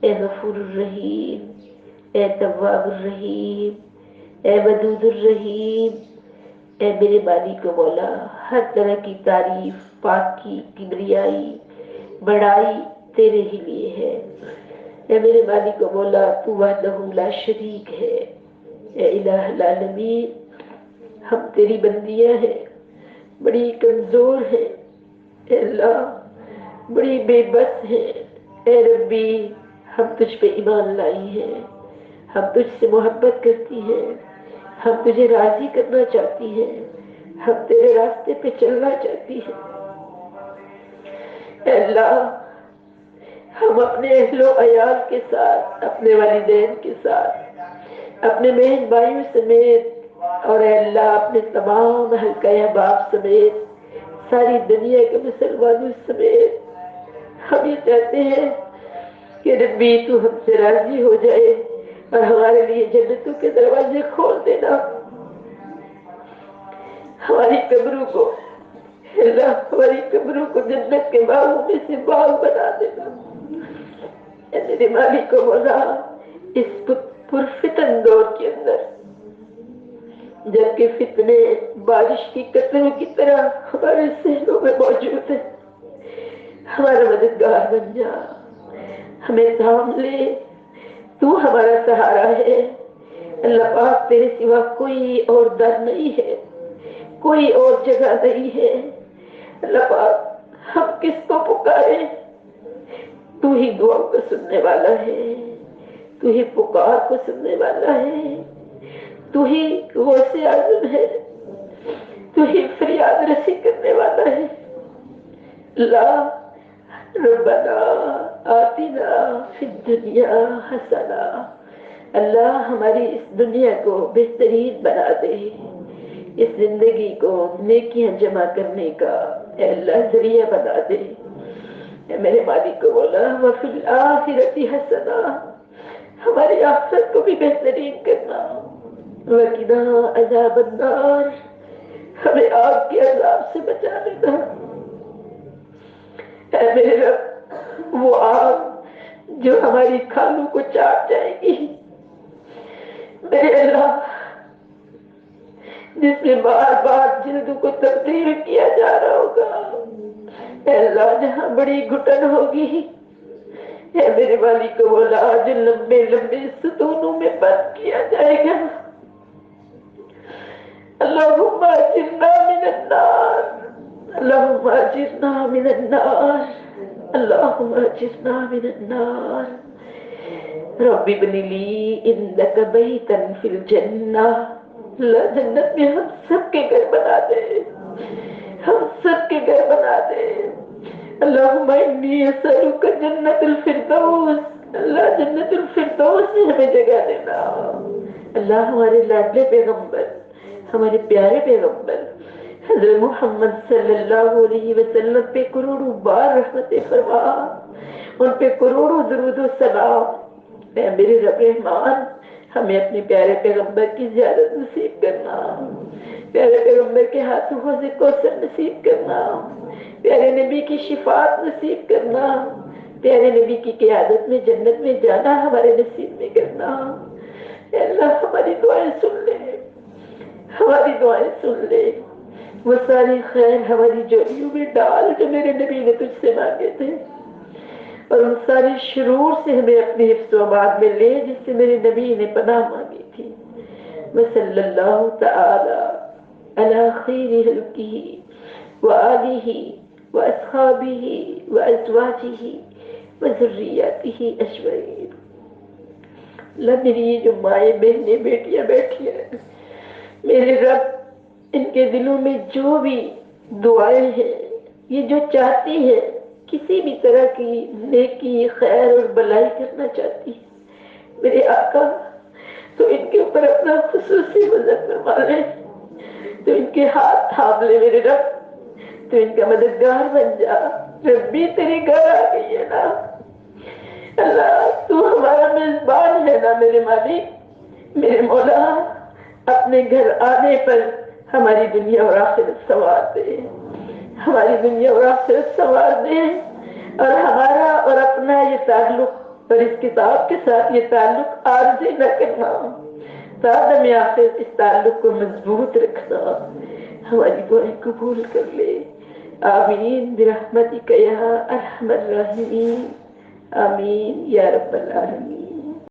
اے غفور الرحیم، اے تواب الرحیم، اے ودود الرحیم، اے میرے مالک و مولا، ہر طرح کی تعریف، پاکی، کبریائی، بڑائی تیرے ہی لیے ہے. اے میرے مالک و مولا، تو وحدہ لا شریک ہے. اے الہ العالمین، ہم تیری بندیاں ہیں، بڑی کمزور ہیں. اے اللہ، بڑی بے بس ہیں. اے ربی، ہم تجھ پہ ایمان لائی ہیں، ہم تجھ سے محبت کرتی ہیں، ہم تجھے راضی کرنا چاہتی ہیں، ہم تیرے راستے پہ چلنا چاہتی ہیں. اے اللہ، ہم اپنے اہل و عیال کے ساتھ، اپنے والدین کے ساتھ، اپنے بہن بھائیوں سمیت، اور اے اللہ اپنے تمام حلقہ احباب سمیت، ساری دنیا کے مسلمانوں سمیت ہم یہ چاہتے ہیں کہ ربی تو ہم سے راضی ہو جائے اور ہمارے لیے جنتوں کے دروازے کھول دینا، ہماری قبروں کو، اللہ ہماری قبروں کو جنت کے باغوں میں سے باغ بنا دینا۔ اے میرے مالک و مولا، اس پرفتن دور کے اندر جبکہ فتنے بارش کی قطروں کی طرح ہمارے صحنوں میں موجود ہے، ہمارا مددگار بن جا، ہمیں تھام لے، تو ہمارا سہارا ہے۔ اللہ پاک تیرے سوا کوئی اور در نہیں ہے، کوئی اور جگہ نہیں ہے۔ اللہ پاک ہم کس کو پکارے؟ تو ہی دعاؤں کو سننے والا ہے، تو ہی پکار کو سننے والا ہے، تو ہی غوث اعظم ہے، تو ہی فریاد رسی کرنے والا ہے۔ اللہ ربنا آتنا فی الدنیا حسنہ، اللہ ہماری اس دنیا کو بہترین بنا دے، اس زندگی کو نیکیاں جمع کرنے کا اے اللہ ذریعہ بنا دے۔ اے میرے مالک کو بولا وفی الآخرۃ حسنہ، ہماری آخرت کو بھی بہترین کرنا، وقنا عذاب النار، ہمیں آگ کے عذاب سے بچا لینا۔ اے میرے رب، وہ آگ جو ہماری کھالوں کو چاٹ جائے گی، میرے اللہ، جس میں بار بار جلدوں کو تبدیل کیا جا رہا ہوگا، اے اللہ جہاں بڑی گھٹن ہوگی، اے میرے والی کو بولا جو لمبے لمبے ستونوں میں بند کیا جائے گا، اللہم اجرنا من النار، اللہم اجرنا من النار، اللہم اجرنا من النار۔ رب ابن لی انک بیتا فی الجنہ، اللہ جنت میں ہم سب کے گھر بنا دے، ہم سب کے گھر بنا دے۔ اللہم انی اسألک جنت الفردوس، اللہ جنت الفردوس میں ہمیں جگہ دینا۔ اللہ ہمارے لاڈلے پیغمبر، ہمارے پیارے پیغمبر حضرت محمد صلی اللہ علیہ وسلم پہ کروڑوں بار رحمت فرما، ان پہ کروڑوں درود و سلام۔ اے میرے رب رحمان، ہمیں اپنے پیارے پیغمبر کی زیارت نصیب کرنا، پیارے پیغمبر کے ہاتھوں حوض کوثر نصیب کرنا، پیارے نبی کی شفاعت نصیب کرنا، پیارے نبی کی قیادت میں جنت میں جانا ہمارے نصیب میں کرنا۔ اے اللہ ہماری دعائیں سن لے، ہماری دعائیں سن لے، وہ ساری خیر ہماری جولیوں میں ڈال جو میرے نبی نے تجھ سے مانگے تھے، اور ان ساری شرور سے ہمیں اپنے حفظ و امان میں لے جس سے میرے نبی نے پناہ مانگی تھی۔ وصلی اللہ تعالی علی خیر خلقہ وآلہ واصحابہ وازواجہ وذریاتہ اجمعین۔ اللہ میری یہ جو مائیں بہنیں بیٹیاں بیٹھی ہیں، میرے رب ان کے دلوں میں جو بھی دعائیں ہیں، یہ جو چاہتی ہے کسی بھی طرح کی نیکی خیر اور بلائی کرنا چاہتی ہے، میرے آقا تو ان کے اوپر اپنا خصوصی مدد فرما لے، تو ان کے ہاتھ تھام لے میرے رب، تو ان کا مددگار بن جا۔ ربی تیری گھر آ گئی ہے نا اللہ، تو ہمارا میزبان ہے نا میرے مالک، میرے مولا، اپنے گھر آنے پر ہماری دنیا اور آخرت سنوار دے، ہماری دنیا اور آخرت سنوار دے، اور ہمارا اور اپنا یہ تعلق اور اس کتاب کے ساتھ یہ تعلق عارضی نہ کرنا، تعدم آخرت اس تعلق کو مضبوط رکھنا۔ ہماری دعائیں قبول کر لے، آمین برحمتک یا ارحم الراحمین، آمین یا رب العالمین۔